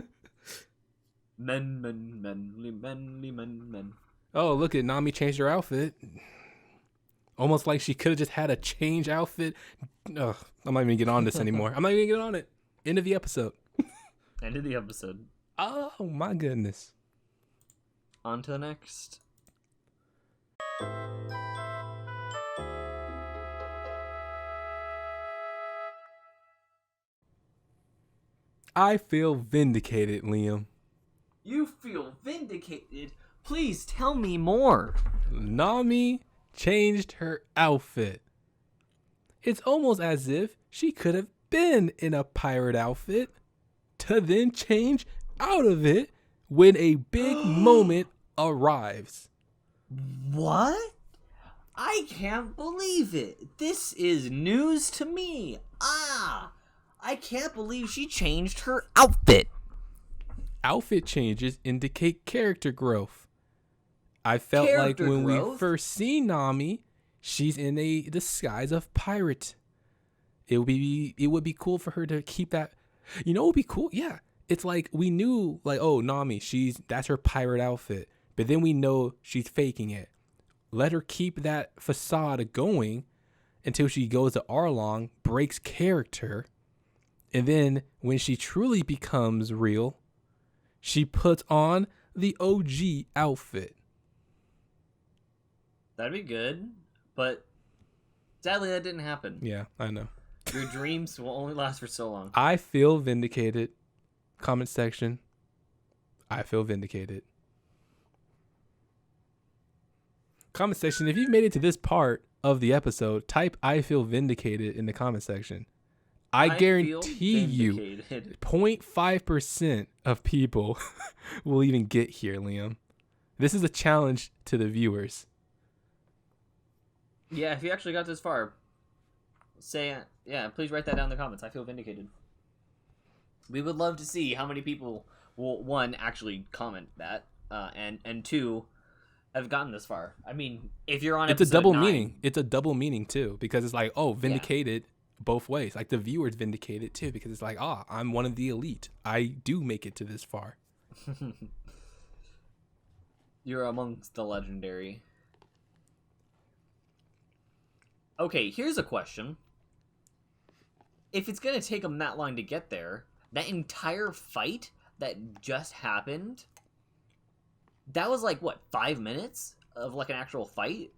Men. Oh, look at Nami changed her outfit. Almost like she could have just had a change outfit. Ugh, I'm not even getting on this anymore. I'm not even getting on it. End of the episode. End of the episode. Oh my goodness. On to the next. I feel vindicated, Liam. You feel vindicated? Please tell me more. Nami changed her outfit. It's almost as if she could have been in a pirate outfit to then change out of it when a big moment arrives. What? I can't believe it. This is news to me. I can't believe she changed her outfit. Outfit changes indicate character growth. I felt like when we first see Nami, she's in a disguise of pirate. It would be cool for her to keep that. You know what would be cool? Yeah. It's like we knew, like, oh, Nami, that's her pirate outfit. But then we know she's faking it. Let her keep that facade going until she goes to Arlong, breaks character. And then when she truly becomes real, she puts on the OG outfit. That'd be good, but sadly that didn't happen. Yeah, I know. Your dreams will only last for so long. I feel vindicated. Comment section. I feel vindicated. Comment section, if you've made it to this part of the episode, type I feel vindicated in the comment section. I guarantee you 0.5% of people will even get here, Liam. This is a challenge to the viewers. Yeah, if you actually got this far, please write that down in the comments. I feel vindicated. We would love to see how many people will, one, actually comment that, and two, have gotten this far. I mean, if you're on episode 9... It's a double meaning. It's a double meaning, too, because it's like, oh, vindicated both ways. Like, the viewers vindicated, too, because it's like, I'm one of the elite. I do make it to this far. You're amongst the legendary. Okay, here's a question. If it's going to take them that long to get there, that entire fight that just happened, that was like, what, 5 minutes of like an actual fight?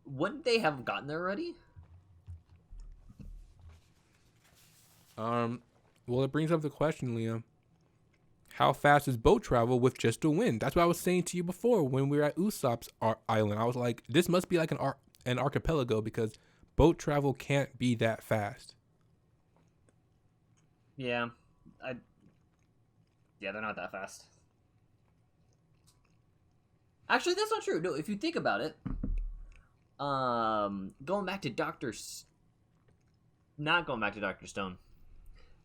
Wouldn't they have gotten there already? Well, it brings up the question, Liam. How fast is boat travel with just a wind? That's what I was saying to you before when we were at Usopp's island. I was like, this must be like an archipelago because boat travel can't be that fast. Yeah. They're not that fast. Actually, that's not true. No, if you think about it, going back to not going back to Dr. Stone.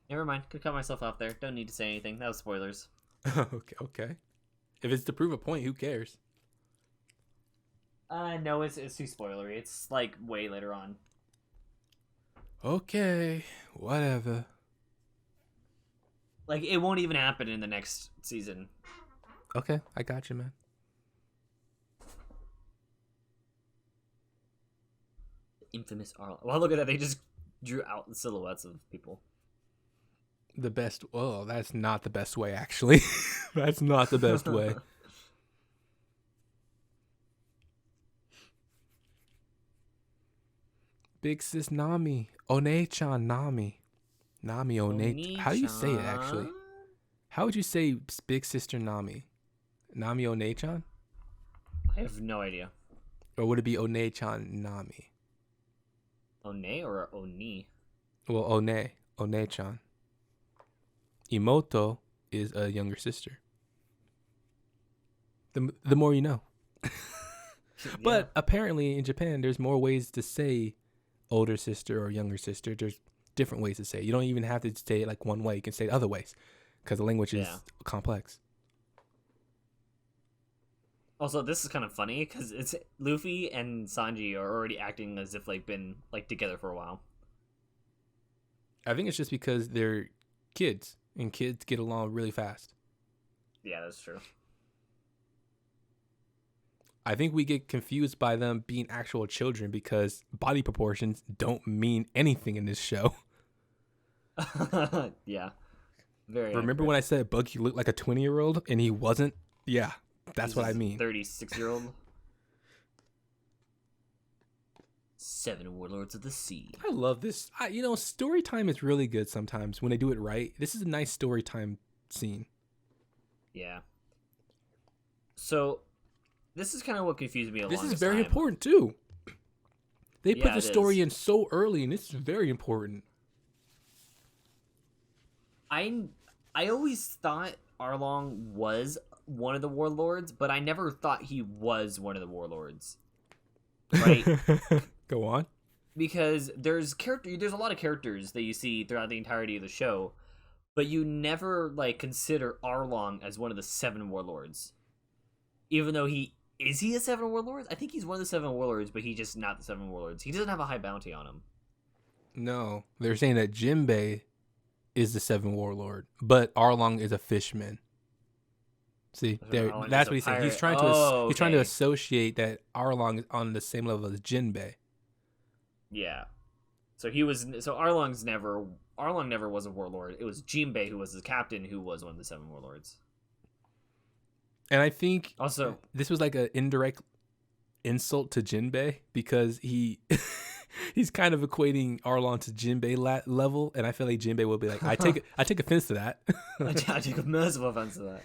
Never mind. Could cut myself off there. Don't need to say anything. That was spoilers. Okay. If it's to prove a point, who cares? No, it's too spoilery. It's like way later on. Okay, whatever. Like, it won't even happen in the next season. Okay, I got you, man. Infamous Arlo. Well, look at that. They just drew out the silhouettes of people. The best. Oh, that's not the best way, actually. That's not the best way. Big sis Nami. One-chan Nami. Nami One. How do you say it, actually? How would you say big sister Nami? Nami One-chan? I have no idea. Or would it be One-chan Nami? One or Oni? Well, One-chan. Imoto is a younger sister. The more you know. But apparently in Japan, there's more ways to say older sister or younger sister. There's different ways to say it. You don't even have to say it like one way. You can say it other ways because the language is complex. Also, this is kind of funny because it's Luffy and Sanji are already acting as if they've been like together for a while. I think it's just because they're kids and kids get along really fast. Yeah, that's true. I think we get confused by them being actual children because body proportions don't mean anything in this show. Yeah. Very Remember accurate. when I said Buggy looked like a 20-year-old and he wasn't? Yeah, that's what I mean. 36-year-old. 7 Warlords of the Sea. I love this. Story time is really good sometimes when they do it right. This is a nice story time scene. Yeah. So, this is kind of what confused me a lot. This is very important, too. They put the story in so early, and this is very important. I always thought Arlong was one of the warlords, but I never thought he was one of the warlords. Right? Go on. Because there's a lot of characters that you see throughout the entirety of the show, but you never consider Arlong as one of the 7 warlords. Even though is he a 7 warlords? I think he's one of the 7 warlords, but he's just not the 7 warlords. He doesn't have a high bounty on him. No, they're saying that Jinbei is the 7 warlord, but Arlong is a fishman. See, that's what he's saying. He's trying to associate that Arlong is on the same level as Jinbei. Yeah. So Arlong never was a warlord. It was Jinbei who was the captain who was one of the 7 warlords. And I think also this was like an indirect insult to Jinbei because he's kind of equating Arlong to Jinbei level, and I feel like Jinbei will be like, I take offense to that. I take a massive offense to that.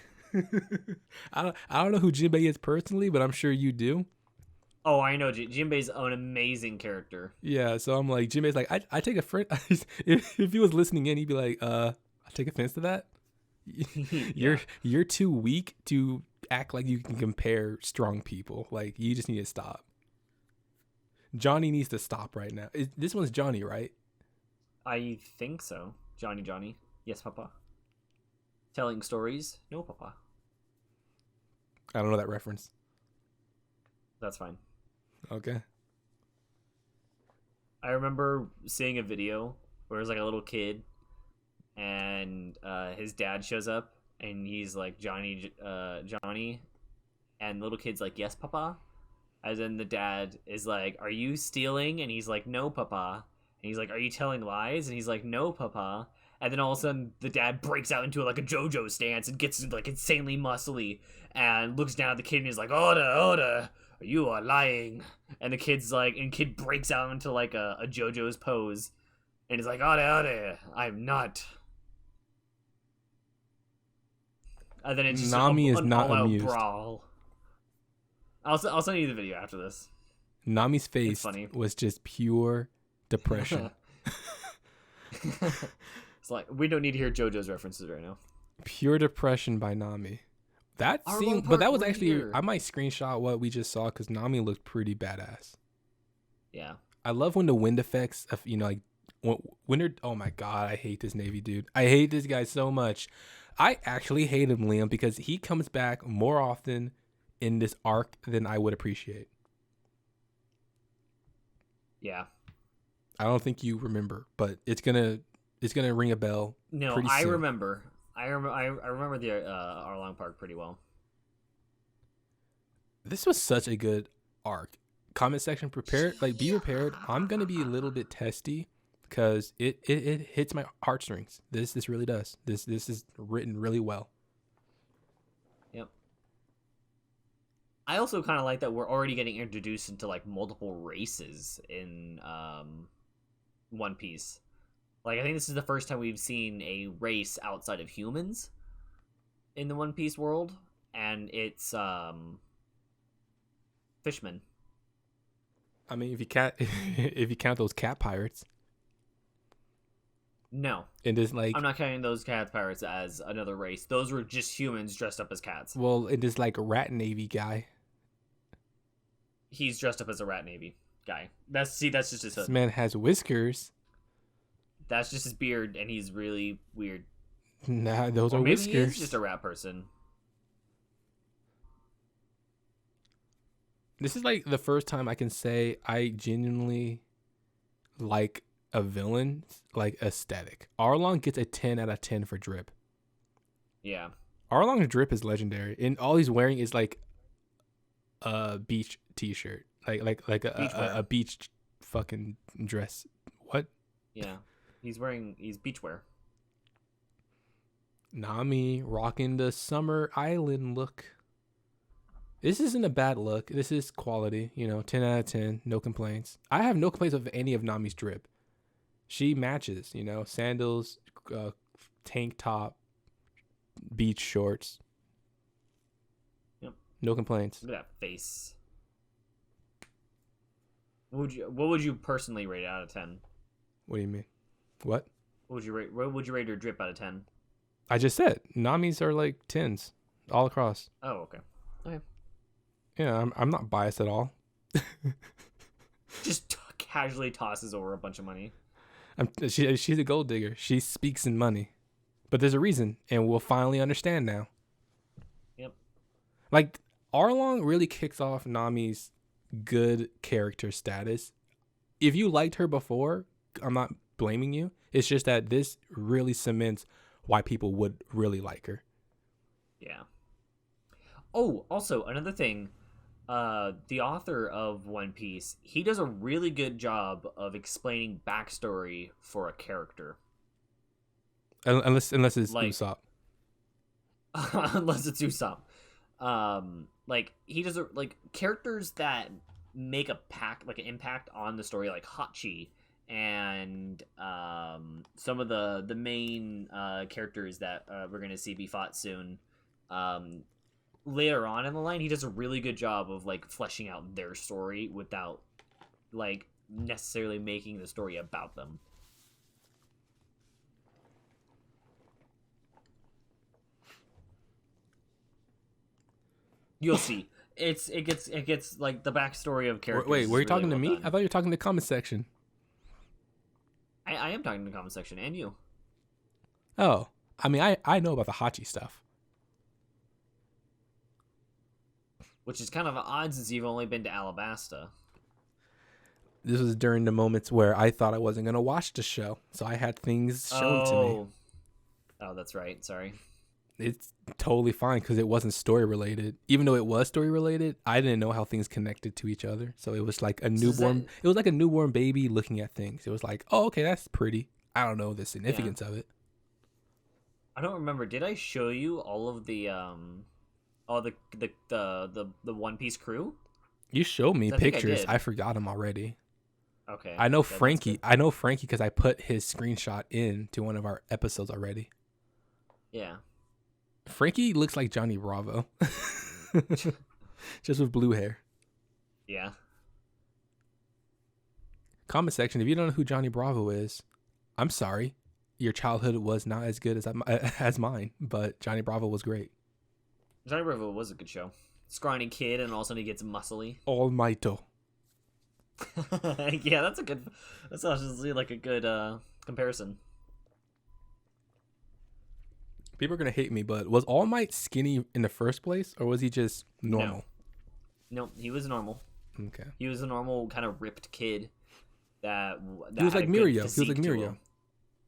I don't know who Jinbei is personally, but I'm sure you do. Oh, I know. Jinbei's an amazing character. Yeah, so I'm like, Jinbei's like, I take offense. If he was listening in, he'd be like, I take offense to that. You're too weak to act like you can compare strong people. Like, you just need to stop. Johnny needs to stop right now. This one's Johnny, right? I think so. Johnny. Yes, Papa. Telling stories? No, Papa. I don't know that reference. That's fine. Okay. I remember seeing a video where it was like a little kid and his dad shows up and he's like, Johnny, and the little kid's like, yes, Papa. As in the dad is like, are you stealing? And he's like, no, Papa. And he's like, are you telling lies? And he's like, no, Papa. And then all of a sudden the dad breaks out into like a JoJo stance and gets like insanely muscly and looks down at the kid and he's like, order, you are lying. And the kid's like, and kid breaks out into like a JoJo's pose and he's like, order, I'm not. And then it's just Nami is not all-out amused. Brawl. I'll send you the video after this. Nami's face was just pure depression. It's like, we don't need to hear JoJo's references right now. Pure depression by Nami. That seemed, but that was actually, I might screenshot what we just saw because Nami looked pretty badass. Yeah. I love when the wind effects of, like, when they're, oh my God, I hate this Navy dude. I hate this guy so much. I actually hate him, Liam, because he comes back more often in this arc than I would appreciate. Yeah. I don't think you remember, but it's gonna ring a bell. No, pretty I soon. remember. I remember the Arlong Park pretty well. This was such a good arc. Comment section, be prepared. I'm gonna be a little bit testy because it hits my heartstrings. This really does. This is written really well. Yep. I also kind of like that we're already getting introduced into like multiple races in One Piece. Like, I think this is the first time we've seen a race outside of humans in the One Piece world, and it's fishmen. I mean, if you count those cat pirates. No. It is like, I'm not counting those cat pirates as another race. Those were just humans dressed up as cats. Well, it is like a rat navy guy. he's dressed up as a Rat Navy guy. That's just his hood. This man has whiskers. That's just his beard, and he's really weird. Nah, those are maybe whiskers. He's just a rat person. This is like the first time I can say I genuinely like a villain's like aesthetic. Arlong gets a 10 out of 10 for drip. Yeah. Arlong's drip is legendary, and all he's wearing is like a beach t-shirt, like a beach fucking dress. What? Yeah, he's beachwear. Nami rocking the summer island look. This isn't a bad look. This is quality. 10 out of 10. No complaints. I have no complaints of any of Nami's drip. She matches. Sandals, tank top, beach shorts. Yep. No complaints. Look at that face. What would you personally rate it out of 10? What do you mean? What? What would you rate your drip out of 10? I just said Nami's are like 10s all across. Oh, okay. Okay. Yeah, I'm not biased at all. Just casually tosses over a bunch of money. She's a gold digger. She speaks in money. But there's a reason, and we'll finally understand now. Yep. Like, Arlong really kicks off Nami's good character status. If you liked her before, I'm not blaming you. It's just that this really cements why people would really like her. Yeah. Oh, also, another thing. The author of One Piece, he does a really good job of explaining backstory for a character. Unless it's Usopp. Unless it's Usopp. He does characters that make an impact on the story, like Hachi, and some of the main characters that we're gonna see be fought soon. Later on in the line, he does a really good job of fleshing out their story without necessarily making the story about them. You'll see. It gets the backstory of characters. Wait, were you talking to me? Done. I thought you were talking to the comment section. I am talking to the comment section and you. Oh, I mean, I know about the Hachi stuff. Which is kind of odd since you've only been to Alabasta. This was during the moments where I thought I wasn't going to watch the show. So I had things shown to me. Oh, that's right. Sorry. It's totally fine because it wasn't story related. Even though it was story related, I didn't know how things connected to each other. So it was like a newborn. It was like a newborn baby looking at things. It was like, oh, okay, that's pretty. I don't know the significance of it. I don't remember. Did I show you all of the the One Piece crew? You showed me pictures. I forgot them already. Okay. I know Frankie. I know Frankie because I put his screenshot into one of our episodes already. Yeah. Frankie looks like Johnny Bravo. Just with blue hair. Yeah. Comment section, if you don't know who Johnny Bravo is, I'm sorry. Your childhood was not as good as mine, but Johnny Bravo was great. Johnny Bravo was a good show. Scrawny kid, and all of a sudden he gets muscly. Almighty. Yeah, that's actually like a good comparison. People are gonna hate me, but was All Might skinny in the first place, or was he just normal? No, he was normal. Okay. He was a normal kind of ripped kid. That he was like Mirio. He was like Mirio.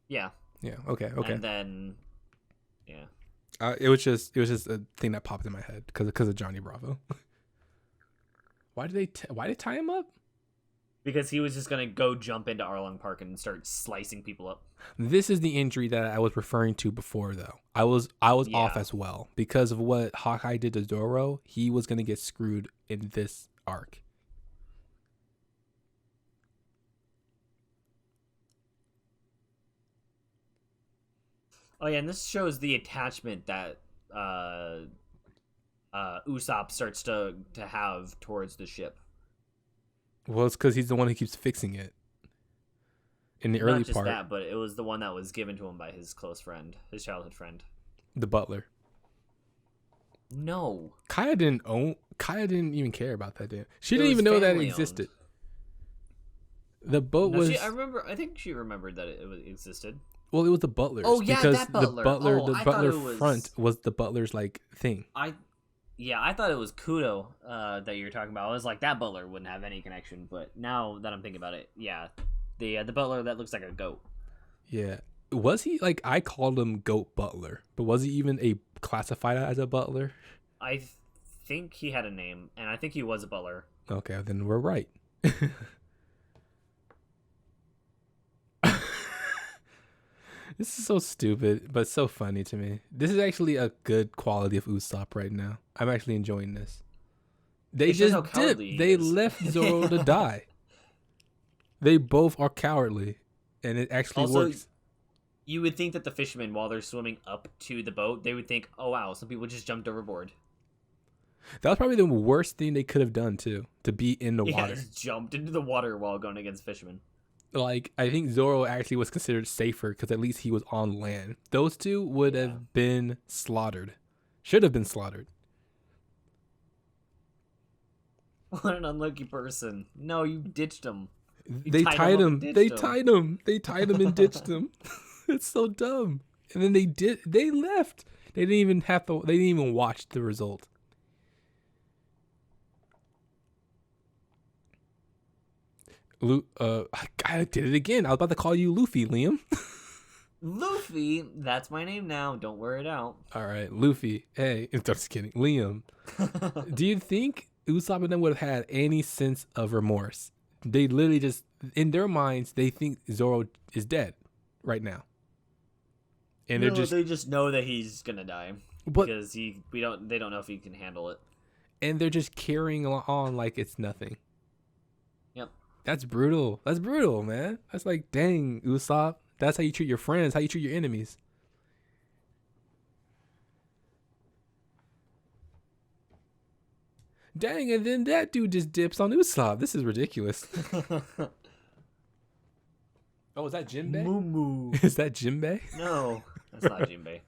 Yeah. Yeah. Okay. And then, yeah. It was just a thing that popped in my head because of Johnny Bravo. Why did they tie him up? Because he was just gonna go jump into Arlong Park and start slicing people up. This is the injury that I was referring to before, though. I was off as well because of what Hawkeye did to Zorro. He was gonna get screwed in this arc. Oh yeah, and this shows the attachment that Usopp starts to have towards the ship. Well, it's because he's the one who keeps fixing it. In the early part. Not just that, but it was the one that was given to him by his close friend, his childhood friend. The butler. No. Kaya didn't own Kaya didn't even care about that. She didn't even know that it existed. The boat was. I think she remembered that it existed. Well, it was the butler's. Oh yeah, because that butler. The butler front was the butler's like thing. I thought it was Kudo that you're talking about. I was like, that butler wouldn't have any connection. But now that I'm thinking about it, yeah, the butler that looks like a goat. Yeah, was he like? I called him Goat Butler, but was he even classified as a butler? I think he had a name, and I think he was a butler. Okay, then we're right. This is so stupid, but so funny to me. This is actually a good quality of Usopp right now. I'm actually enjoying this. They just dipped. They left Zorro to die. They both are cowardly, and it actually works. You would think that the fishermen, while they're swimming up to the boat, they would think, oh wow, some people just jumped overboard. That was probably the worst thing they could have done, too, to be in the water. Just jumped into the water while going against fishermen. Like, I think Zorro actually was considered safer because at least he was on land. Those two would have been slaughtered. Should have been slaughtered. What an unlucky person. No, you ditched him. They tied him. They tied him and ditched him. It's so dumb. And then they left. They didn't even watch the result. I did it again. I was about to call you Luffy, Liam. Luffy, that's my name now. Don't wear it out. All right, Luffy. Hey, I'm just kidding. Liam, do you think Usopp and them would have had any sense of remorse? They literally just, in their minds, they think Zorro is dead right now. And they just know that he's gonna die because they don't know if he can handle it. And they're just carrying on like it's nothing. Yep. That's brutal. That's brutal, man. That's like, dang, Usopp. That's how you treat your friends, how you treat your enemies. Dang, and then that dude just dips on Usopp. This is ridiculous. Oh, is that Jinbei? Moo. Is that Jinbei? No, that's not Jinbei.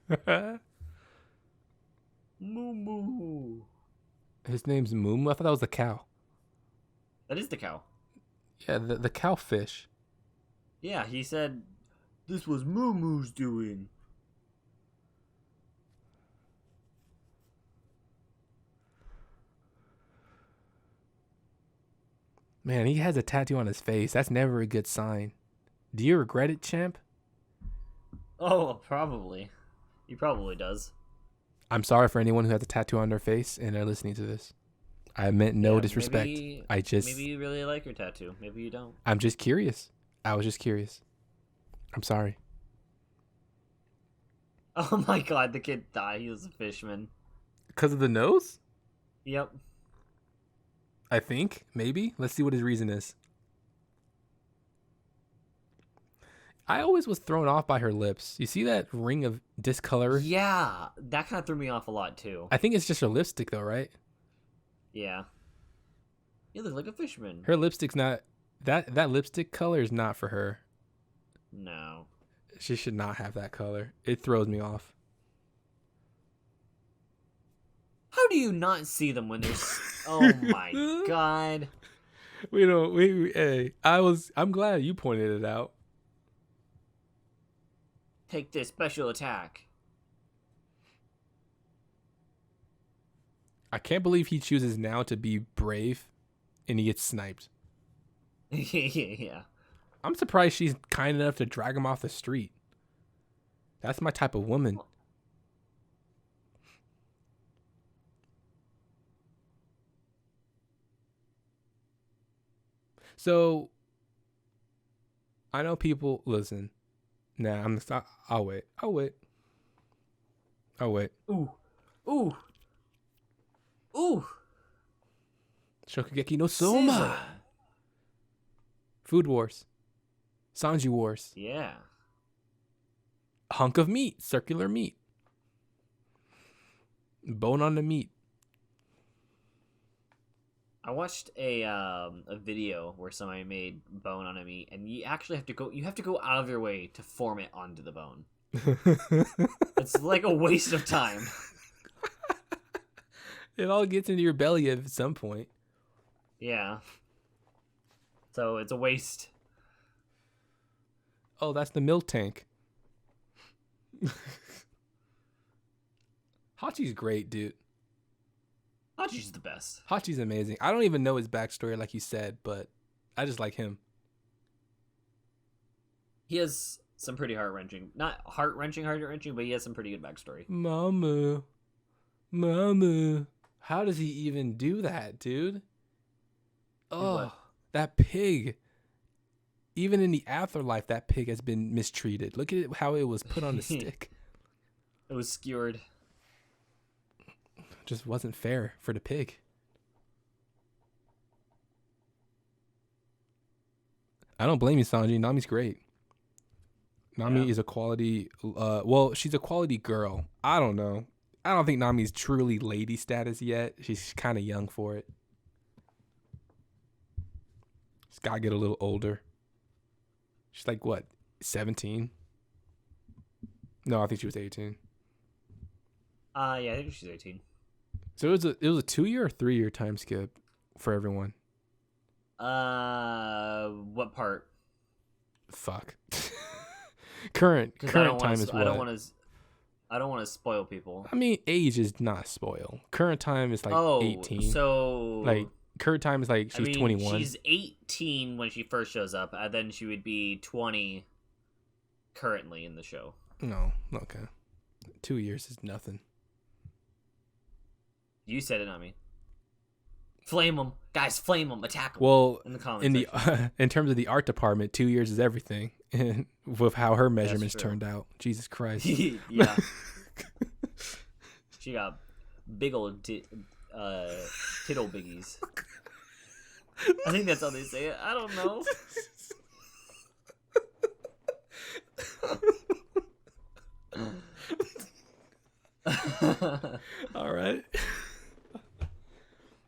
Moo. His name's Moo. I thought that was the cow. That is the cow. Yeah, the cowfish. Yeah, he said this was Moo doing. Man, he has a tattoo on his face. That's never a good sign. Do you regret it, champ? Oh, probably. He probably does. I'm sorry for anyone who has a tattoo on their face and they're listening to this. I meant no disrespect. Maybe you really like your tattoo. Maybe you don't. I'm just curious. I was just curious. I'm sorry. Oh my god, the kid died. He was a fisherman. Because of the nose? Yep. I think. Maybe. Let's see what his reason is. I always was thrown off by her lips. You see that ring of discolor? Yeah, that kind of threw me off a lot too. I think it's just her lipstick though, right? Yeah. You look like a fisherman. Her lipstick's not... That lipstick color is not for her. No. She should not have that color. It throws me off. How do you not see them when they're... Oh my god. Hey, I'm glad you pointed it out. Take this special attack. I can't believe he chooses now to be brave and he gets sniped. Yeah. I'm surprised she's kind enough to drag him off the street. That's my type of woman. So, I know people listen. Nah, I'll wait. Ooh. Shokugeki no Soma. Scissor. Food Wars. Sanji Wars. Yeah. Hunk of meat. Circular meat. Bone on the meat. I watched a video where somebody made bone on a meat, and you actually have to go out of your way to form it onto the bone. It's like a waste of time. It all gets into your belly at some point. Yeah. So it's a waste. Oh, that's the milk tank. Hachi's great, dude. Hachi's the best. Hachi's amazing. I don't even know his backstory like you said, but I just like him. He has some pretty heart-wrenching. Not heart-wrenching, but he has some pretty good backstory. Mama. How does he even do that, dude? Oh, that pig. Even in the afterlife, that pig has been mistreated. Look at how it was put on the stick. It was skewered. Just wasn't fair for the pig. I don't blame you, Sanji. Nami's great. Nami is a quality... well, she's a quality girl. I don't know. I don't think Nami's truly lady status yet. She's kind of young for it. She's got to get a little older. She's like, what, 17? No, I think she was 18. Yeah, I think she's 18. So it was a 2-year or 3-year time skip for everyone. What part? Fuck. current time is what? I don't want to spoil people. I mean, age is not spoil. Current time is like 18. So like current time is like she's 21. She's 18 when she first shows up, and then she would be 20 currently in the show. No, okay. 2 years is nothing. You said it, not me. Flame them, guys! Flame them! Attack them! Well, in the comments, in terms of the art department, 2 years is everything. With how her measurements turned out, Jesus Christ! Yeah, she got big old tittle biggies. I think that's how they say it. I don't know. All right.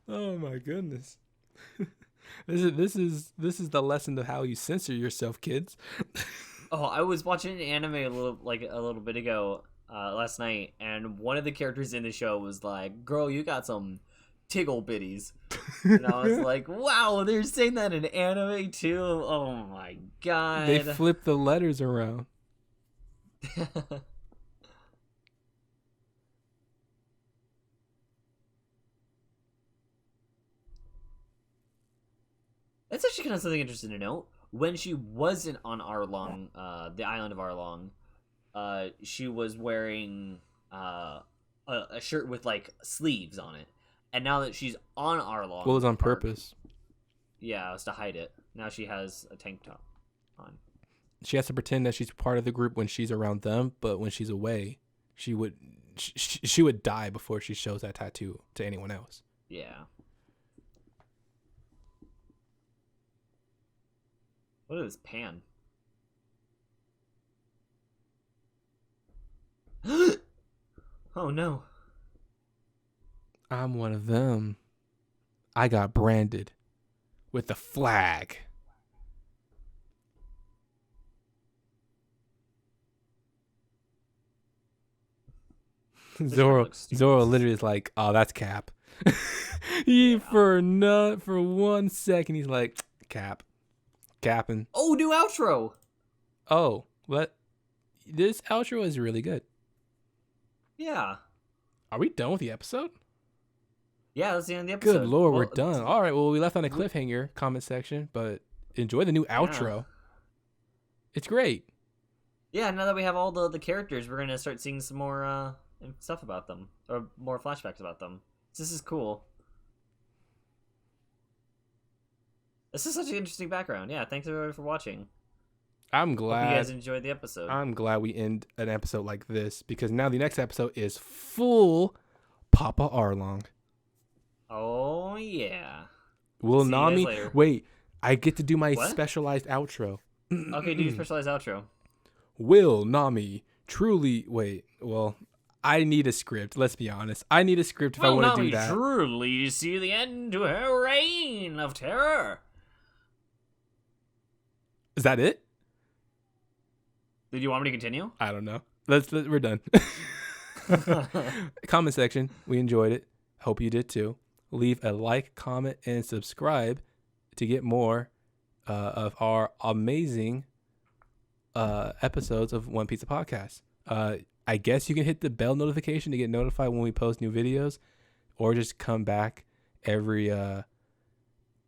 Oh my goodness. This is the lesson of how you censor yourself, kids. Oh, I was watching an anime a little bit ago last night, and one of the characters in the show was like, "Girl, you got some tiggle bitties," and I was like, "Wow, they're saying that in anime too." Oh my god! They flip the letters around. That's actually kind of something interesting to note. When she wasn't on Arlong, the island of Arlong, she was wearing a shirt with like sleeves on it, and now that she's on Arlong, Well, it was on purpose. Yeah, it was to hide it. Now she has a tank top on. She has to pretend that she's part of the group when she's around them, but when she's away, she would die before she shows that tattoo to anyone else. Yeah. What is pan? Oh no. I'm one of them. I got branded with the flag. Zorro literally is like, "Oh, that's Cap." For 1 second, he's like, "Cap, capping." Oh, new outro. Oh, what? This outro is really good. Yeah. Are we done with the episode? Yeah, that's the end of the episode. Good Lord, we're done. All right, well, we left on a cliffhanger, comment section, but enjoy the new outro. Yeah. It's great. Yeah, now that we have all the characters, we're going to start seeing some more stuff about them, or more flashbacks about them. This is cool. This is such an interesting background. Yeah, thanks everybody for watching. I'm glad hope you guys enjoyed the episode. I'm glad we end an episode like this, because now the next episode is full Papa Arlong. Oh, yeah. Will Nami... Wait, I get to do my specialized outro. Okay, do your specialized outro. Will Nami truly... Wait, well, I need a script. Let's be honest. I need a script if I want to do that. Will Nami truly see the end to her reign of terror? Is that it? Did you want me to continue? I don't know. We're done. Comment section. We enjoyed it. Hope you did too. Leave a like, comment, and subscribe to get more of our amazing episodes of One Pizza Podcast. I guess you can hit the bell notification to get notified when we post new videos, or just come back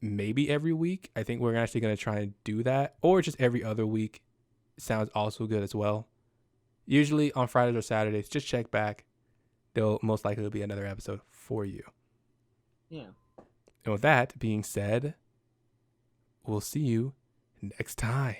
maybe every week. I think we're actually going to try and do that, or just every other week. Sounds also good as well. Usually on Fridays or Saturdays. Just check back. There'll most likely be another episode for you. Yeah. And with that being said, we'll see you next time.